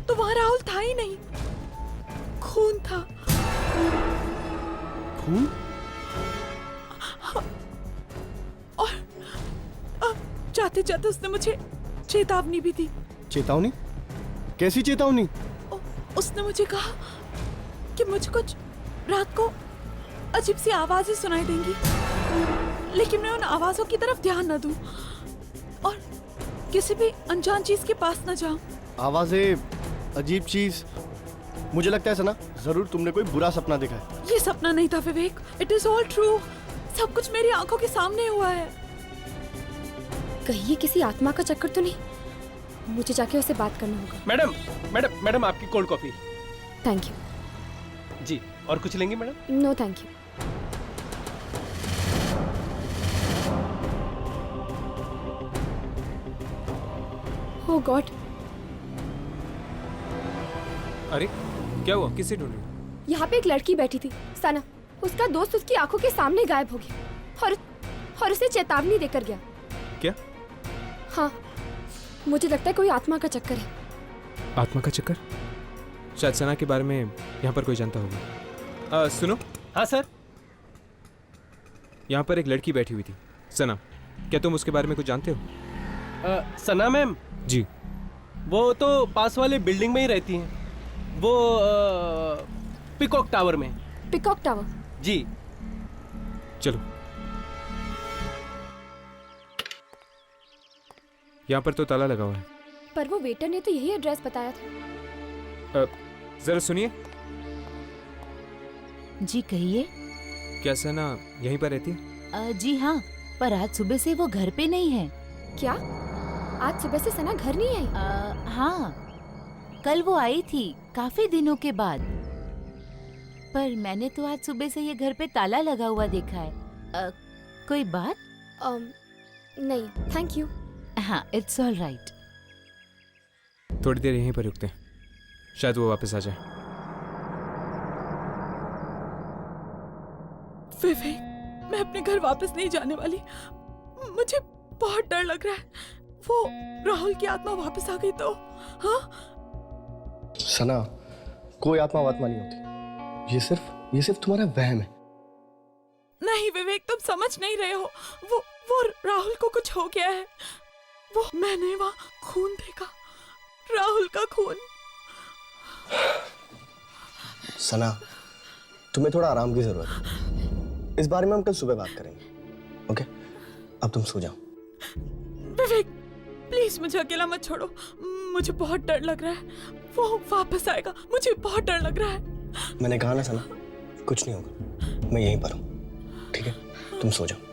तो वहां राहुल था ही नहीं, खून था। खून? और जाते जाते उसने मुझे चेतावनी भी दी। चेतावनी? कैसी चेतावनी? उसने मुझे कहा कि मुझे कुछ रात को अजीब सी आवाजें सुनाई देंगी, लेकिन मैं उन आवाजों की तरफ ध्यान न दूं और किसी भी अनजान चीज के पास न जाऊं। आवाजें, अजीब चीज। मुझे लगता है सना, जरूर तुमने कोई बुरा सपना देखा है। ये सपना नहीं था विवेक, इट इज ऑल ट्रू। सब कुछ मेरी आंखों के सामने हुआ है। कहीं ये किसी आत्मा का चक्कर तो नहीं? मुझे जाके उससे बात करना होगा। मैडम मैडम मैडम, आपकी कोल्ड कॉफी। Thank you. जी, और कुछ लेंगे madam? No thank you. Oh God. अरे क्या हुआ? किसे ढूंढ रही हो? यहाँ पे एक लड़की बैठी थी, सना। उसका दोस्त उसकी आंखों के सामने गायब हो गया और उसे चेतावनी देकर गया। क्या? हाँ, मुझे लगता है कोई आत्मा का चक्कर है। आत्मा का चक्कर? शायद सना के बारे में यहाँ पर कोई जानता होगा। सुनो। हाँ सर। यहाँ पर एक लड़की बैठी हुई थी, सना। क्या तुम उसके बारे में कुछ जानते हो? सना मैम? जी। वो तो पास वाले बिल्डिंग में ही रहती हैं। वो पिकॉक टावर में। Peacock tower? जी। चलो। यहाँ पर तो ताला लगा हुआ है। पर वो वेटर ने तो यही एड्रेस बताया था। जरा सुनिए। जी कहिए। क्या सना यहीं पर रहती है? जी हाँ, पर आज सुबह से वो घर पे नहीं है। क्या? आज सुबह से सना घर नहीं आई? हाँ, कल वो आई थी काफी दिनों के बाद, पर मैंने तो आज सुबह से ये घर पे ताला लगा हुआ देखा है। कोई बात? नहीं, थैंक यू। हाँ, इट्स ऑल राइट। थोड़ी देर यहीं पर रुकते हैं, शायद वो वापस आ जाए। विवेक, मैं अपने घर वापस नहीं जाने वाली। मुझे बहुत डर लग रहा है। वो राहुल की आत्मा वापस आ गई तो? हाँ? सना, कोई आत्मा वात्मा नहीं होती। ये सिर्फ तुम्हारा वहम है। नहीं विवेक, तुम समझ नहीं रहे हो। वो राहुल को कुछ हो गया है। वो मैंने वहाँ खून देखा, राहुल का खून। सना, तुम्हें थोड़ा आराम की जरूरत है। इस बारे में हम कल सुबह बात करेंगे। ओके? अब तुम सो जाओ। विवेक, प्लीज मुझे अकेला मत छोड़ो। मुझे बहुत डर लग रहा है। वो वापस आएगा, मुझे बहुत डर लग रहा है। मैंने कहा ना सना, कुछ नहीं होगा। मैं यहीं पर हूँ, ठीक है? तुम सो जाओ।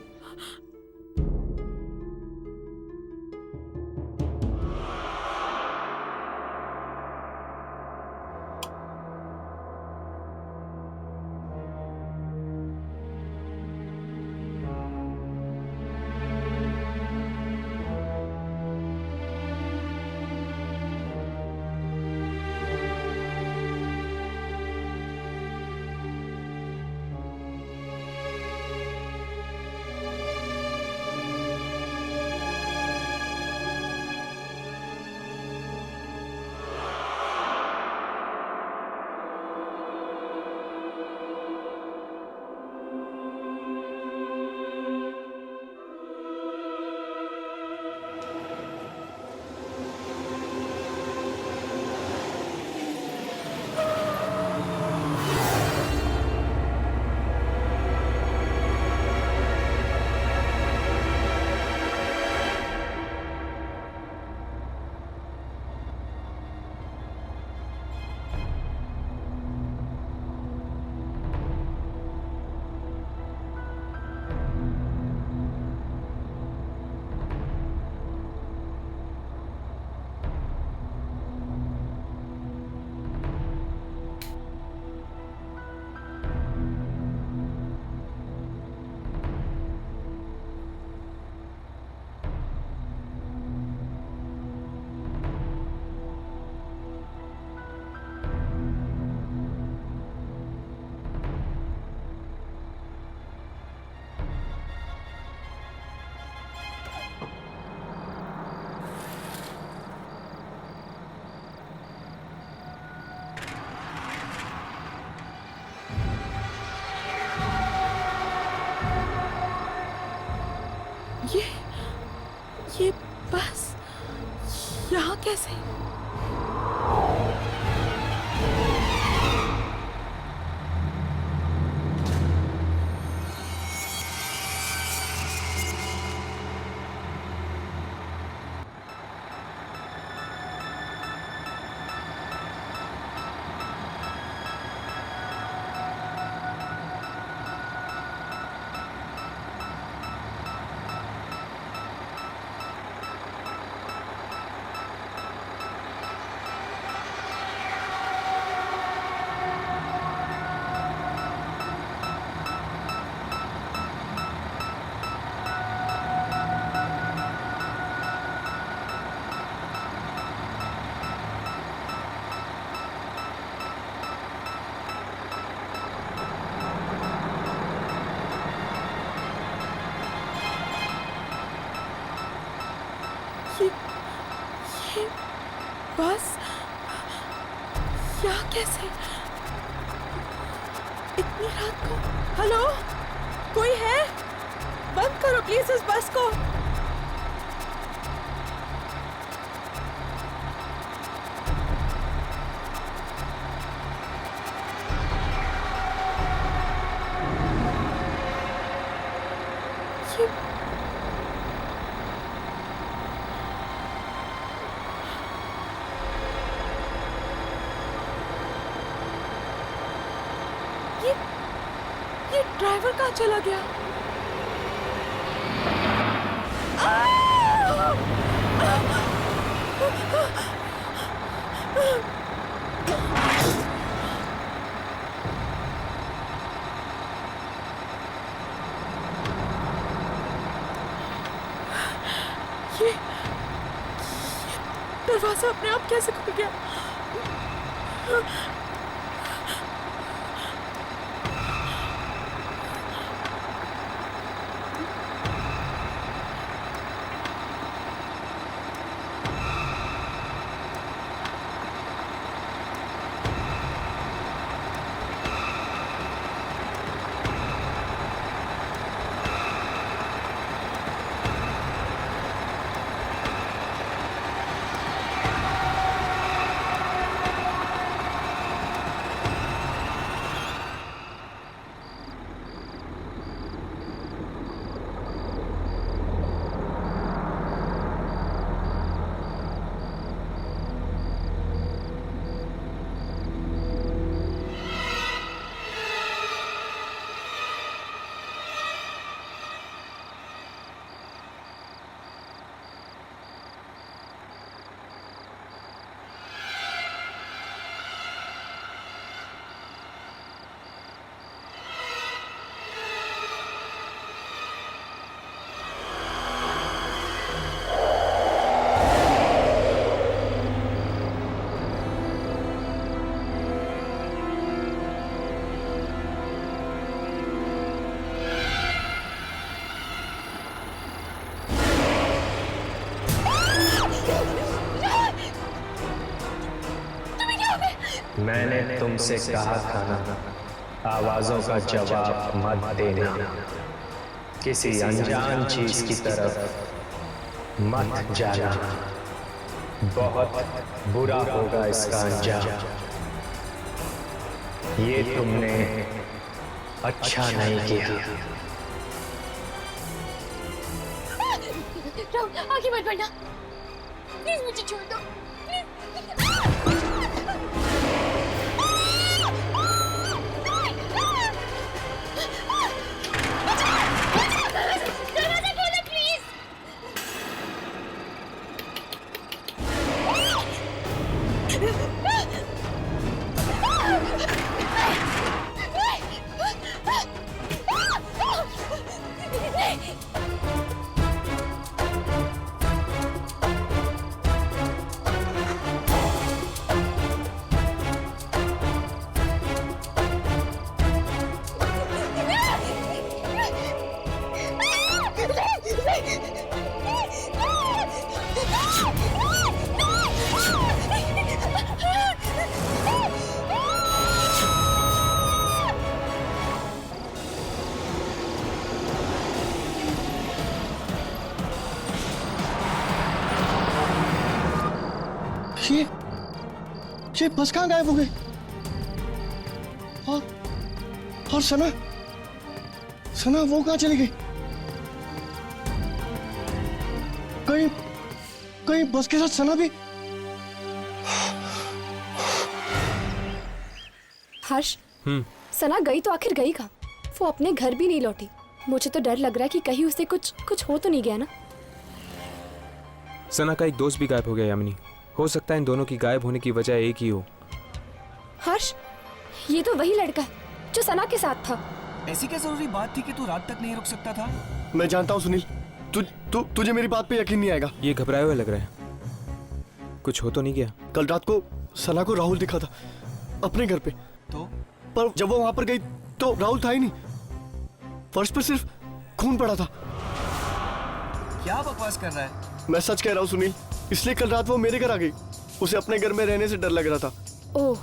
ये बस यहाँ कैसे? ये बस यहाँ कैसे? इतनी रात को? हेलो, कोई है? बंद करो प्लीज इस बस को। ये ड्राइवर कहाँ चला गया? ये दरवाजा अपने आप कैसे खुल गया? मैंने तुमसे कहा था ना, आवाजों का जवाब मत देना, किसी अनजान चीज की तरफ मत जाना, बहुत बुरा होगा इसका अंजाम। ये तुमने अच्छा नहीं किया। आगे मत बढ़ना, प्लीज मुझे छोड़ दो, ये बस कहाँ गायब हो गई? और सना वो कहाँ चली गई? कहीं बस के साथ सना भी? हर्ष, सना गई तो आखिर गई कहाँ? वो अपने घर भी नहीं लौटी। मुझे तो डर लग रहा है कि कहीं उसे कुछ हो तो नहीं गया ना। सना का एक दोस्त भी गायब हो गया यामिनी। हो सकता है इन दोनों की गायब होने की वजह एक ही हो। हर्ष, ये तो वही लड़का है जो सना के साथ था। ऐसी क्या जरूरी बात थी कि तू रात तक नहीं रुक सकता था? मैं जानता हूँ सुनील, तुझे मेरी बात पे यकीन नहीं आएगा। ये घबराए हुए लग रहा है। कुछ हो तो नहीं गया? कल रात को सना को राहुल दिखा था अपने घर पे। तो पर जब वो वहां पर गई तो राहुल था ही नहीं। फर्श पर सिर्फ खून पड़ा था। क्या बकवास कर रहा है? मैं सच कह रहा हूँ सुनील, इसलिए कल रात वो मेरे घर आ गई। उसे अपने घर में रहने से डर लग रहा था। ओह,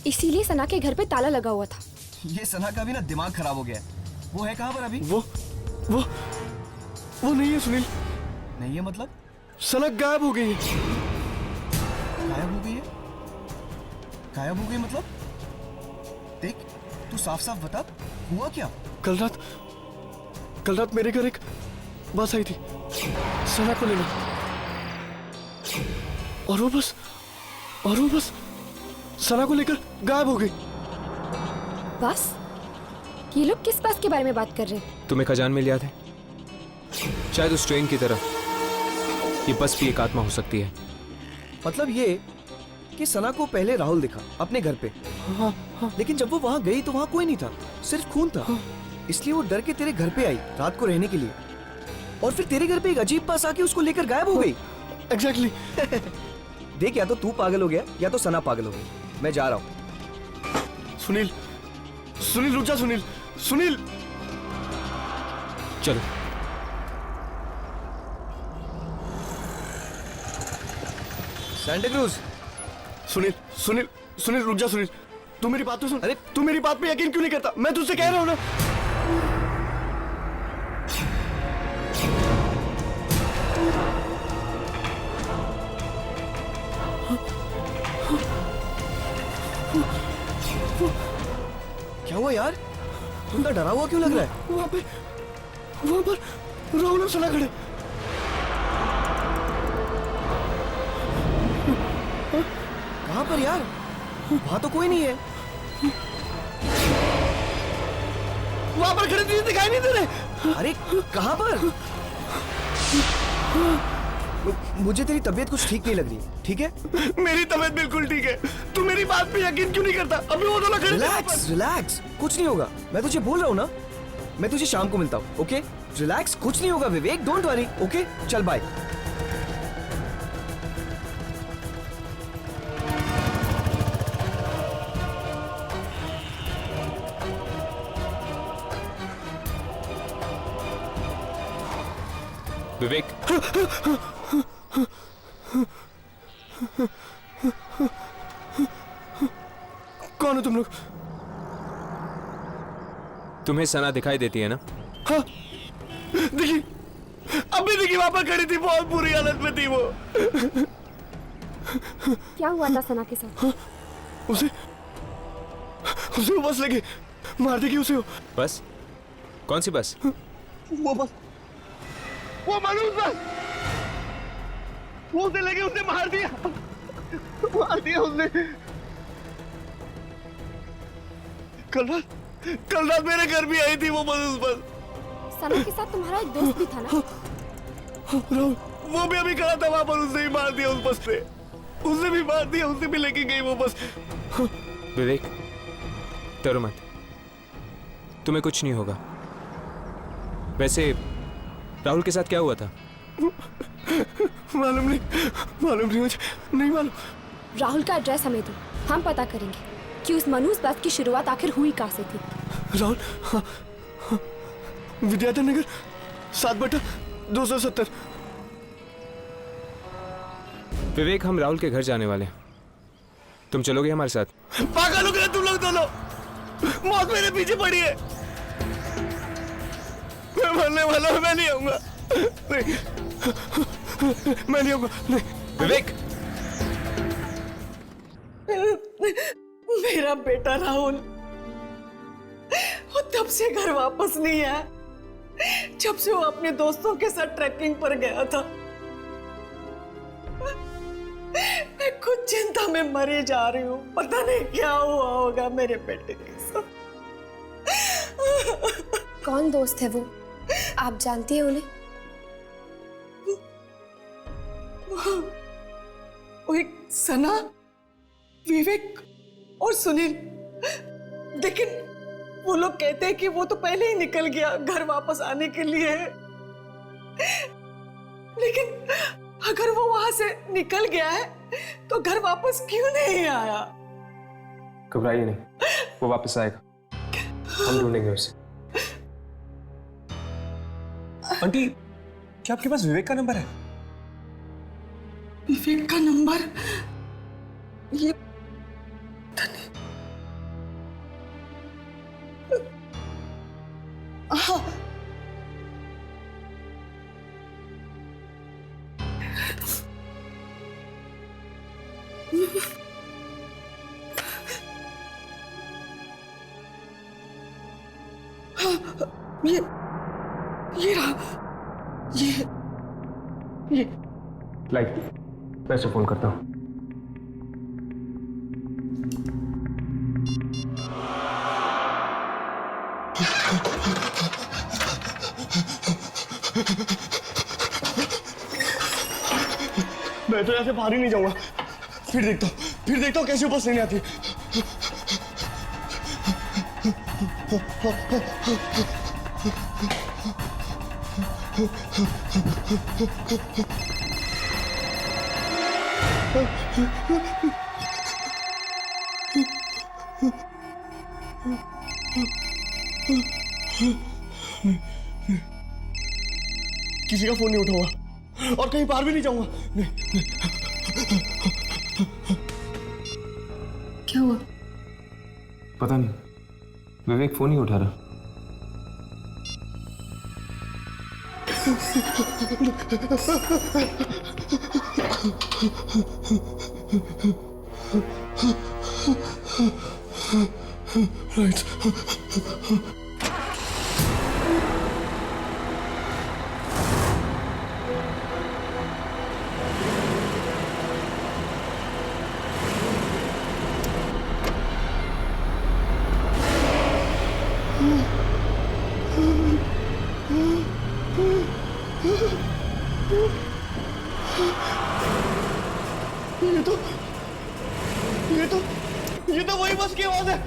इसीलिए सना के घर पे ताला लगा हुआ था। ये सना का भी ना दिमाग खराब हो गया। वो है कहाँ पर अभी? वो नहीं है सुनील। नहीं है मतलब? सना गायब हो गई है। गायब हो गई है? गायब हो गई मतलब? देख, तू साफ साफ बता, हुआ क्या? कल रात मेरे घर एक बस आई थी सना को लेने, और वो बस सना को लेकर गायब हो गई। बस? ये लोग किस बस के बारे में बात कर रहे हैं? तुम्हें खजान में याद है? शायद उस ट्रेन की तरह ये बस भी एक आत्मा हो सकती है। मतलब ये कि सना को पहले राहुल दिखा अपने घर पे। लेकिन जब वो वहां गई तो वहां कोई नहीं था, सिर्फ खून था। इसलिए वो डर के तेरे घर पे आई रात को रहने के लिए, और फिर तेरे घर पे एक अजीब बस आके उसको लेकर गायब हो गई। एग्जैक्टली। देख, या तो तू पागल हो गया या तो सना पागल हो गई। मैं जा रहा हूँ। सुनील रुक जा। सुनील चलो। Santa cruise. सुनील रुक जा। सुनील, तू मेरी बात तो सुन। अरे तू मेरी बात पे यकीन क्यों नहीं करता? मैं तुझसे कह रहा हूँ ना। क्या हुआ यार? तुम तो डरा हुआ क्यों लग रहा है? वहां पर राहुल और सना खड़े। कहां पर यार? वहां तो कोई नहीं है। वहां पर खड़े तुझे दिखाई नहीं दे रहे? अरे कहां पर? मुझे तेरी तबीयत कुछ ठीक नहीं लग रही है, ठीक है? मेरी तबीयत बिल्कुल ठीक है। तू मेरी बात पे यकीन क्यों नहीं करता? अभी वो दोनों खड़े। रिलैक्स, कुछ नहीं होगा। मैं तुझे बोल रहा हूँ ना, मैं तुझे शाम को मिलता हूँ, ओके? रिलैक्स, कुछ नहीं होगा विवेक, डोंट वरी, ओके? चल बाय। विवेक, कौन हो तुम लोग? तुम्हें सना दिखाई देती है ना? हाँ, देखी, अभी देखी वहां पर खड़ी थी, बहुत बुरी हालत में थी वो। क्या हुआ था सना के साथ? उसे वो बस लगे, मार देगी उसे। बस? कौन सी बस? वो बस, वो मनोज बस, वो उसे लगे, उसने मार दिया उसने। कल रात मेरे घर भी आई थी वो मनोज बस। सना के साथ तुम्हारा एक दोस्त भी था ना? राहुल, वो भी अभी खड़ा था वहां पर, उसने ही मार दिया उस बस पे। उसने भी मार दिया, उसने भी लेके गई वो बस। विवेक, डरो मत, तुम्हें कुछ नहीं होगा। वैसे राहुल के साथ क्या हुआ था? मालूम नहीं, मुझे नहीं मालूम। राहुल का एड्रेस हमें दो, हम पता करेंगे कि उस मनूस बस की शुरुआत आखिर हुई कहाँ से थी। राहुल, विद्याधर नगर 7/270। विवेक, हम राहुल के घर जाने वाले हैं, तुम चलोगे हमारे साथ? पागल हो गए तुम लोग दोनों, मौत मेरे पीछे पड़ी है। मैं मरने वाला हूं, मैं नहीं आऊंगा। नहीं, मैं नहीं आऊंगा। नहीं। विवेक, मेरा बेटा राहुल वो तब से घर वापस नहीं आया जब से वो अपने दोस्तों के साथ ट्रैकिंग पर गया था। मैं खुद चिंता में मरी जा रही हूँ, पता नहीं क्या हुआ होगा मेरे बेटे के साथ। कौन दोस्त है वो? आप जानती हैं उन्हें? वो एक सना, विवेक और सुनील। लेकिन वो लोग कहते हैं कि वो तो पहले ही निकल गया घर वापस आने के लिए। लेकिन अगर वो वहां से निकल गया है तो घर वापस क्यों नहीं आया? घबराइए नहीं, वो वापस आएगा, हम ढूंढेंगे उसे। आंटी, क्या आपके पास विवेक का नंबर है? विवेक का नंबर? ये हाँ, ये रहा, ये लाइक, मैं इसे फोन करता हूँ। मैं तो ऐसे बाहर ही नहीं जाऊंगा। फिर देखता हूँ कैसे बस नहीं आती। किसी का फोन नहीं उठाऊंगा और कहीं बाहर भी नहीं जाऊंगा। क्या हुआ? पता नहीं, विवेक फोन ही उठा रहा। राइट। ये तो वही बस की आवाज है।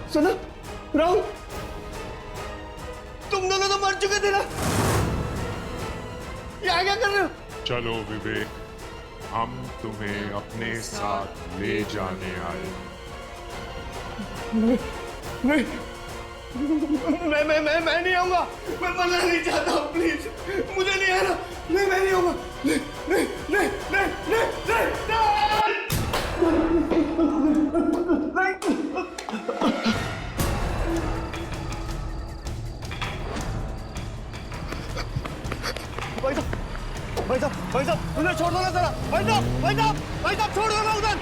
सना, राहुल, तुम दोनों तो मर चुके थे ना? यहाँ क्या कर रहे हो? चलो विवेक, हम तुम्हें अपने साथ ले जाने आए। नहीं, मैं नहीं आऊंगा। मैं मरना नहीं चाहता हूँ, प्लीज मुझे नहीं आना। नहीं, मैं नहीं आऊंगा। नहीं, नहीं, नहीं, नहीं, नहीं, भाई साहब, उन्हें छोड़ दो ना जरा। भाई साहब, छोड़ दो ना उधर।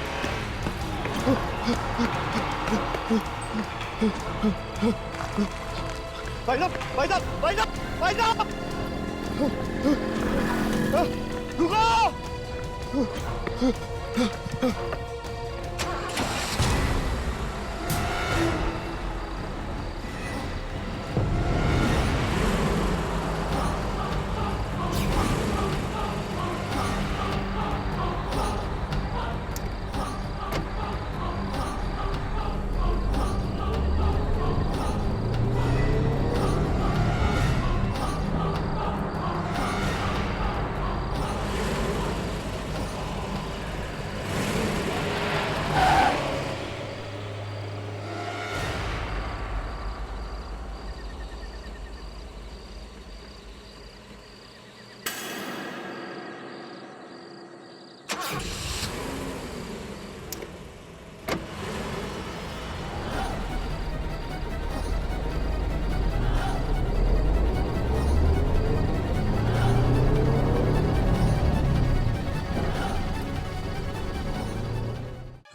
भाई साहब, रुको।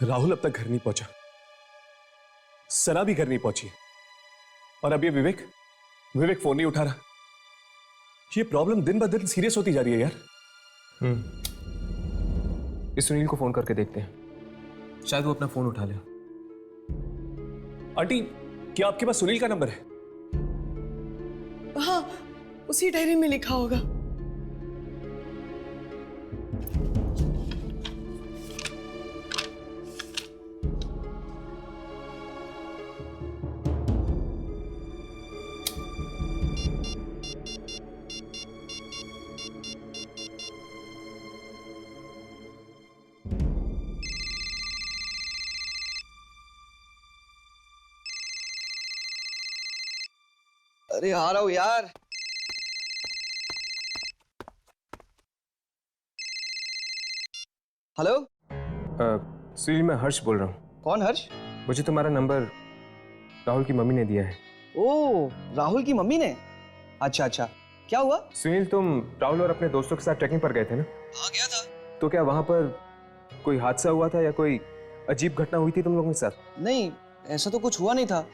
राहुल अब तक घर नहीं पहुंचा, सना भी घर नहीं पहुंची, और अब ये विवेक फोन नहीं उठा रहा। ये प्रॉब्लम दिन ब दिन सीरियस होती जा रही है यार। इस सुनील को फोन करके देखते हैं, शायद वो अपना फोन उठा ले। आंटी, क्या आपके पास सुनील का नंबर है? हाँ, उसी डायरी में लिखा होगा। अरे आ रहा हूं यार। हेलो सुनील, मैं हर्ष बोल रहा हूँ। कौन हर्ष? मुझे तुम्हारा नंबर राहुल की मम्मी ने दिया है। ओ, राहुल की मम्मी ने? अच्छा अच्छा, क्या हुआ? सुनील, तुम राहुल और अपने दोस्तों के साथ ट्रैकिंग पर गए थे ना? हाँ, गया था। तो क्या वहां पर कोई हादसा हुआ था या कोई अजीब घटना हुई थी तुम लोगों के साथ? नहीं, ऐसा तो कुछ हुआ नहीं था,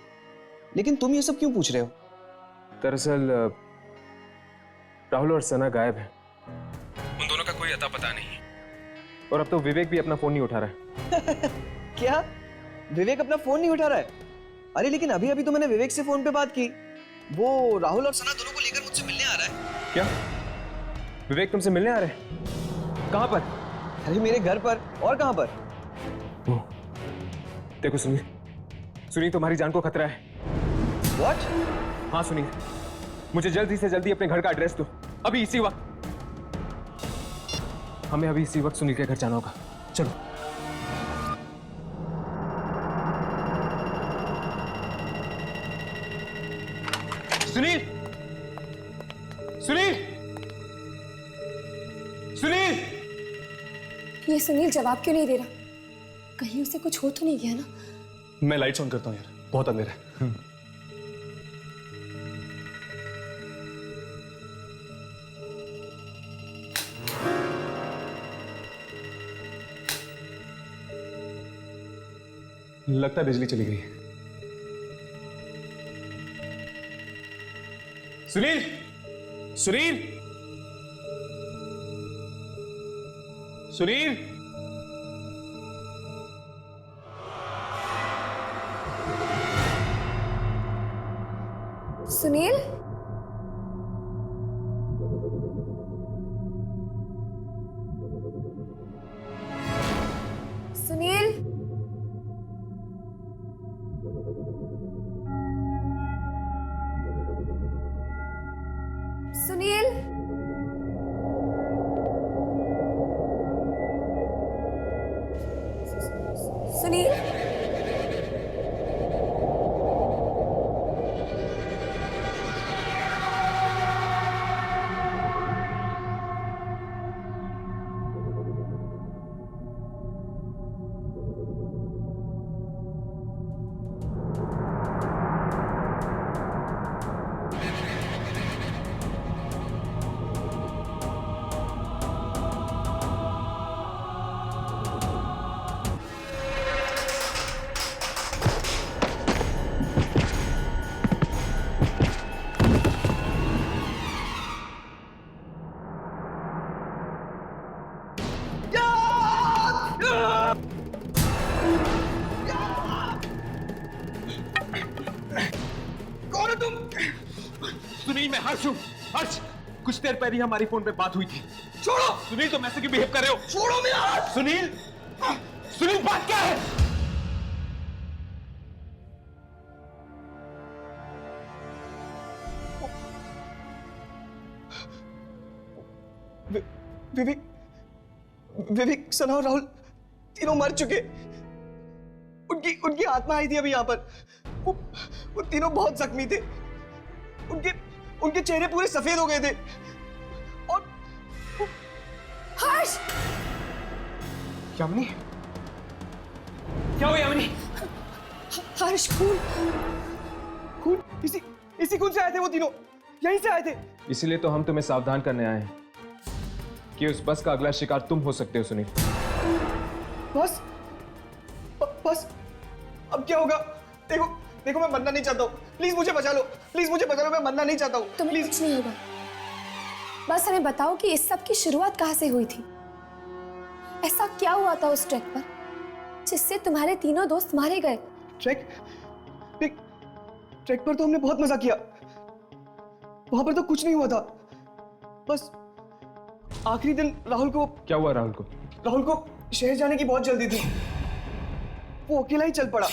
लेकिन तुम ये सब क्यों पूछ रहे हो? दरअसल राहुल और सना गायब हैं। उन दोनों का कोई अता पता नहीं है, और अब तो विवेक भी अपना फोन नहीं उठा रहा है। क्या? विवेक अपना फोन नहीं उठा रहा है? अरे लेकिन अभी अभी तो मैंने विवेक से फोन पे बात की। वो राहुल और सना दोनों को लेकर मुझसे मिलने आ रहा है। क्या? विवेक तुमसे मिलने आ रहे हैं? कहाँ पर? अरे मेरे घर पर। और कहाँ पर? देखो सुनील, तुम्हारी जान को खतरा है। What? हाँ सुनील, मुझे जल्दी से जल्दी अपने घर का एड्रेस दो, अभी इसी वक्त। हमें अभी इसी वक्त सुनील के घर जाना होगा। चलो। सुनील! सुनील! सुनील! ये सुनील जवाब क्यों नहीं दे रहा? कहीं उसे कुछ हो तो नहीं गया ना? मैं लाइट्स ऑन करता हूँ यार, बहुत अंधेरा है। लगता है बिजली चली गई है। सुनील! सुनील! सुनील! सुनील? सुनील? सुनील? सुनील? कौन हो तुम? सुनील, मैं हर्ष हूँ। हर्ष, कुछ देर पहले हमारी फोन पे बात हुई थी। छोड़ो! सुनील, तुम ऐसे क्यों बिहेव कर रहे हो? छोड़ो मेरा हाथ! सुनील! सुनील, बात क्या है? विवेक, सना और राहुल तीनों मर चुके। उनकी आत्मा आई थी अभी यहाँ पर। वो तीनों बहुत जख्मी थे। उनके चेहरे पूरे सफेद हो गए थे। और हर्ष! यामिनी, क्या हुआ यामिनी? हर्ष, खून इसी खून से आए थे वो तीनों, यहीं से आए थे। इसीलिए तो हम तुम्हें सावधान करने आए हैं कि उस बस का अगला शिकार तुम हो सकते हो। सुनील, बस बस अब क्या होगा? देखो देखो, मैं मरना नहीं चाहता हूँ, प्लीज मुझे बचा लो, प्लीज मुझे बचा लो, मैं मरना नहीं चाहता हूँ। तुम्हें कुछ नहीं होगा, बस हमें बताओ कि इस सब की शुरुआत कहाँ से हुई थी? ऐसा क्या हुआ था उस ट्रैक पर जिससे तुम्हारे तीनों दोस्त मारे गए? ट्रैक पर तो हमने बहुत मजा किया, वहां पर तो कुछ नहीं हुआ था, बस आखिरी दिन राहुल को। क्या हुआ राहुल को? राहुल को शहर जाने की बहुत जल्दी थी, वो अकेला ही चल पड़ा।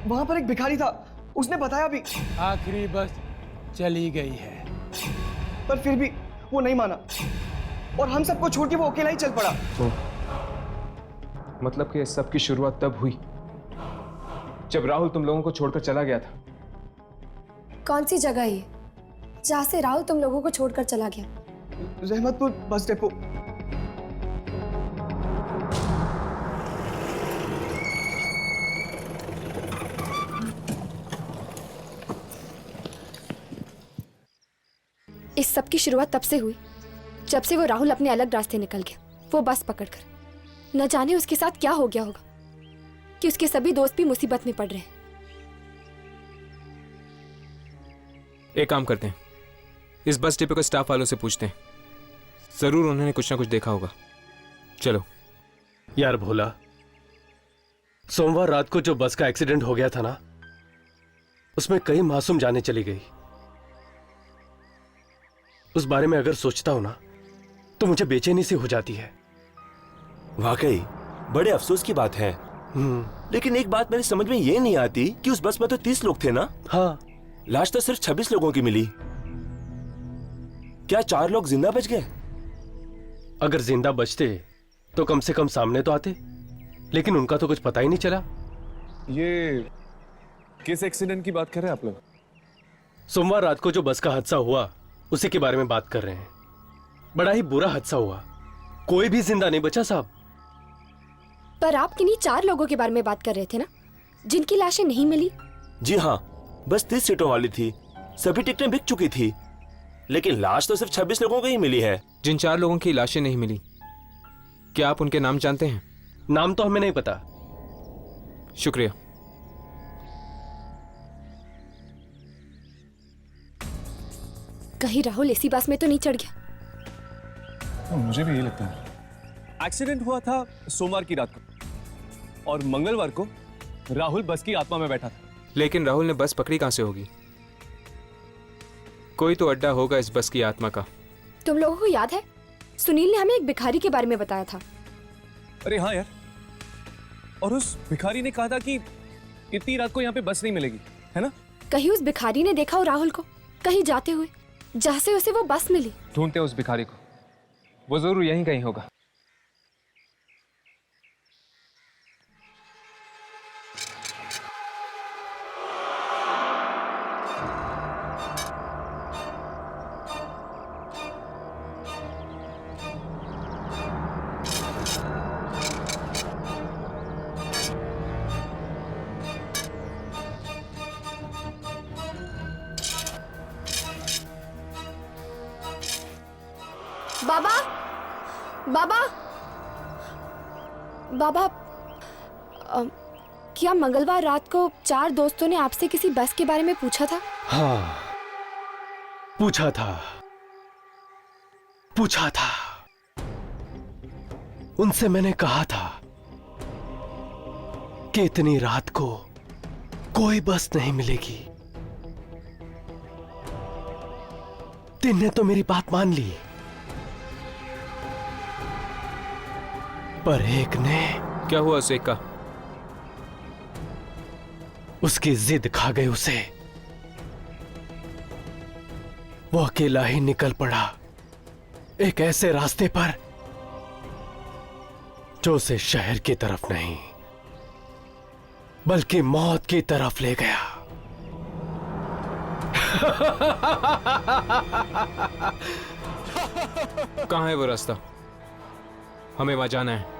वहां पर एक भिखारी था, उसने बताया भी। आखिरी बस चली गई है, पर फिर भी वो नहीं माना और हम सबको छोड़ के वो अकेला ही चल पड़ा। तो मतलब कि इस सब की शुरुआत तब हुई जब राहुल तुम लोगों को छोड़कर चला गया था। कौन सी जगह है जहाँ से राहुल तुम लोगों को छोड़कर चला गया? Rahmatpur bus depot. इस सब की शुरुआत तब से हुई जब से वो राहुल अपने अलग रास्ते निकल गया, वो बस पकड़कर। न जाने उसके साथ क्या हो गया होगा कि उसके सभी दोस्त भी मुसीबत में पड़ रहे हैं। एक काम करते हैं, इस बस डिपो के स्टाफ वालों से पूछते हैं, जरूर उन्होंने कुछ ना कुछ देखा होगा। चलो। यार भोला, सोमवार रात को जो बस का एक्सीडेंट हो गया था ना, उसमें कई मासूम जानें चली गई। उस बारे में अगर सोचता हूं ना तो मुझे बेचैनी सी हो जाती है। वाकई बड़े अफसोस की बात है। लेकिन एक बात मेरी समझ में ये नहीं आती कि उस बस में तो 30 लोग थे ना? हाँ। लाश तो सिर्फ 26 लोगों की मिली। क्या 4 लोग जिंदा बच गए? अगर जिंदा बचते तो कम से कम सामने तो आते, लेकिन उनका तो कुछ पता ही नहीं चला। ये किस एक्सीडेंट की बात कर रहे हैं आप लोग? सोमवार रात को जो बस का हादसा हुआ उसी के बारे में बात कर रहे हैं। बड़ा ही बुरा हादसा हुआ, कोई भी जिंदा नहीं बचा साहब। पर आप किन्हीं 4 लोगों के बारे में बात कर रहे थे ना, जिनकी लाशें नहीं मिली? जी हाँ, बस 30 सीटों वाली थी, सभी टिकटें बिक चुकी थी, लेकिन लाश तो सिर्फ 26 लोगों की ही मिली है। जिन 4 लोगों की लाशें नहीं मिली, क्या आप उनके नाम जानते हैं? नाम तो हमें नहीं पता। शुक्रिया। कहीं राहुल इसी बस में तो नहीं चढ़ गया? मुझे भी यही लगता है। एक्सीडेंट हुआ था सोमवार की रात को और मंगलवार को राहुल बस की आत्मा में बैठा था। लेकिन राहुल ने बस पकड़ी कहां से होगी? कोई तो अड्डा होगा इस बस की आत्मा का। तुम लोगों को याद है, सुनील ने हमें एक भिखारी के बारे में बताया था। अरे हाँ यार, और उस भिखारी ने कहा था कि इतनी रात को यहाँ पे बस नहीं मिलेगी, है ना? कहीं उस भिखारी ने देखा हो राहुल को कहीं जाते हुए, जहाँ से उसे वो बस मिली। ढूंढते हैं उस भिखारी को, वो जरूर यहीं कहीं होगा। बाबा, बाबा, बाबा, क्या मंगलवार रात को 4 दोस्तों ने आपसे किसी बस के बारे में पूछा था? हाँ, पूछा था। उनसे मैंने कहा था कि इतनी रात को कोई बस नहीं मिलेगी। 3 ने तो मेरी बात मान ली, पर एक ने। क्या हुआ उसे का? उसकी जिद खा गई उसे। वो अकेला ही निकल पड़ा एक ऐसे रास्ते पर जो उसे शहर की तरफ नहीं बल्कि मौत की तरफ ले गया। कहां है वो रास्ता? हमें वहां जाना है।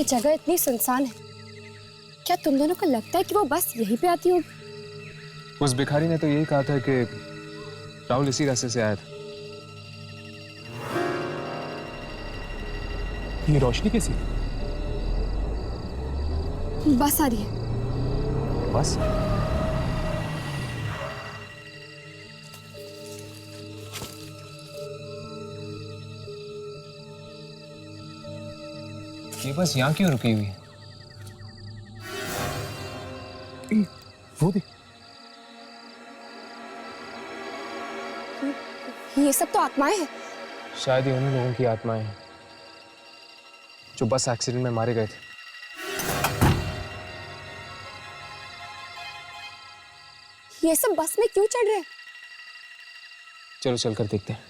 ये जगह इतनी सुनसान है, क्या तुम दोनों को लगता है कि वो बस यहीं पे आती होगी? उस भिखारी ने तो यही कहा था कि राहुल इसी रास्ते से आया था। ये रोशनी कैसी? बस आ रही है। बस? ये बस यहाँ क्यों रुकी हुई है? वो देख, ये सब तो आत्माएं हैं। शायद ये उन्हीं लोगों की आत्माएं हैं जो बस एक्सीडेंट में मारे गए थे। ये सब बस में क्यों चढ़ रहे हैं? चलो चलकर देखते हैं।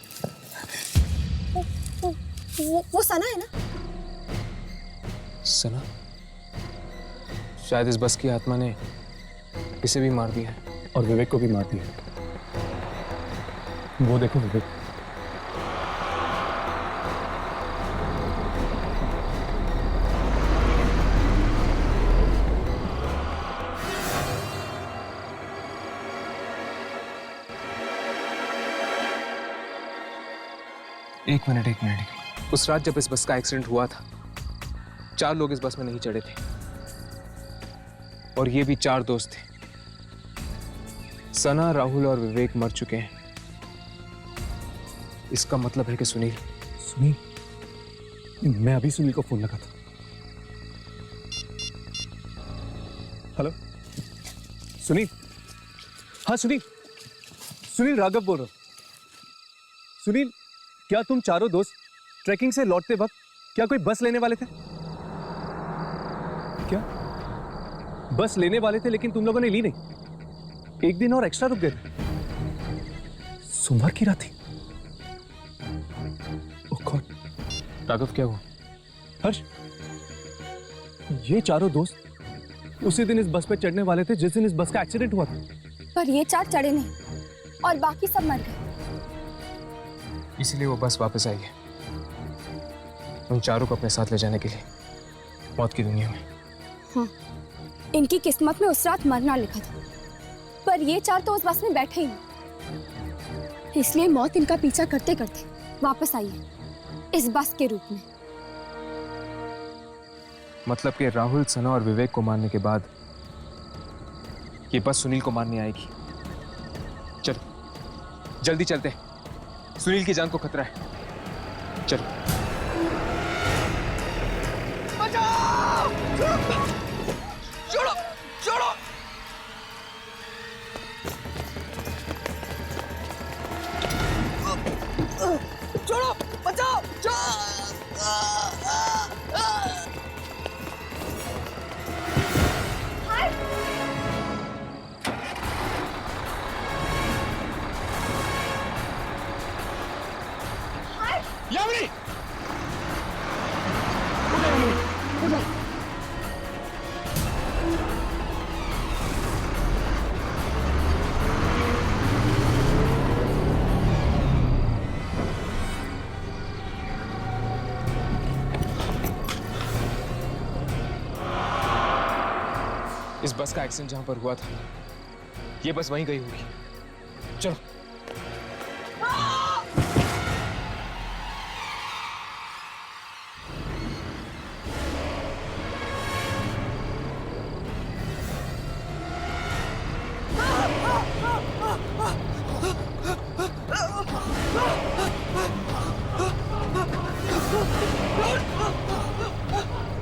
वो सना है ना? सना? शायद इस बस की आत्मा ने इसे भी मार दिया है और विवेक को भी मार दिया। वो देखो विवेक। एक मिनट। उस रात जब इस बस का एक्सीडेंट हुआ था, 4 लोग इस बस में नहीं चढ़े थे और ये भी 4 दोस्त थे। सना, राहुल और विवेक मर चुके हैं। इसका मतलब है कि सुनील। मैं अभी सुनील को फोन लगा था। हेलो सुनील। हाँ सुनील राघव बोल रहा हूं। सुनील, क्या तुम चारों दोस्त ट्रैकिंग से लौटते वक्त क्या कोई बस लेने वाले थे? क्या बस लेने वाले थे लेकिन तुम लोगों ने ली नहीं? एक दिन और एक्स्ट्रा रुक गए थे। सोमवार की रात थी। ओह गॉड। राघव क्या हुआ? हर्ष, ये चारों दोस्त उसी दिन इस बस पे चढ़ने वाले थे जिस दिन इस बस का एक्सीडेंट हुआ था। पर ये 4 चढ़े नहीं और बाकी सब मर गए। इसलिए वो बस वापस आई है उन चारों को अपने साथ ले जाने के लिए मौत की दुनिया में। हाँ, इनकी किस्मत में उस रात मरना लिखा था, पर ये 4 तो उस बस में बैठे ही नहीं। इसलिए मौत इनका पीछा करते करते वापस आई है इस बस के रूप में। मतलब कि राहुल, सना और विवेक को मारने के बाद ये बस सुनील को मारने आएगी। चलो जल्दी चलते हैं, सुनील की जान को खतरा है। चलो। छोड़ो छोड़ो। छोड़ो, बचाओ। यामिनी! इस बस का एक्सीडेंट जहां पर हुआ था, ये बस वहीं गई होगी। चलो।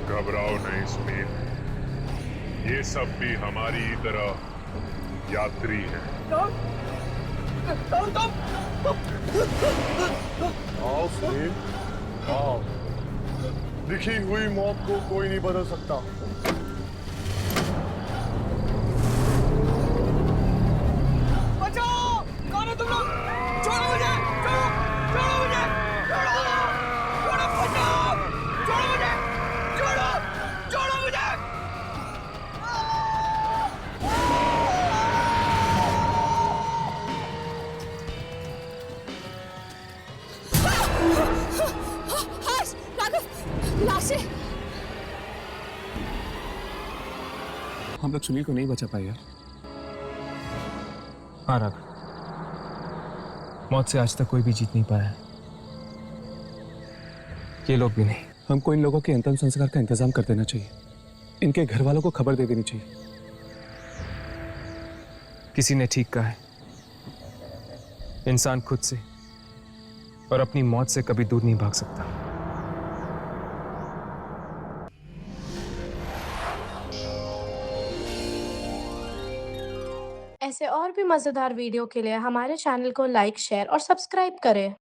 घबराओ नहीं सुनील, ये सब भी हमारी ही तरह यात्री हैं। आओ सुनील, आओ। लिखी हुई मौत को कोई नहीं बदल सकता। बचाओ! कौन है तुम लोग? छोड़ो मुझे! छोड़ो! छोड़ो मुझे! छोड़ो! छोड़ो! बचाओ! छोड़ो मुझे! छोड़ो! छोड़ो मुझे! हर्ष, राघव, लाशें! हम लोग सुनील को नहीं बचा पाए यार। हाँ राघव, मौत से आज तक कोई भी जीत नहीं पाया है, ये लोग भी नहीं। हमको इन लोगों के अंतिम संस्कार का इंतजाम कर देना चाहिए। इनके घर वालों को खबर दे देनी चाहिए। किसी ने ठीक कहा है, इंसान खुद से और अपनी मौत से कभी दूर नहीं भाग सकता। ऐसे और भी मजेदार वीडियो के लिए हमारे चैनल को लाइक, शेयर और सब्सक्राइब करें।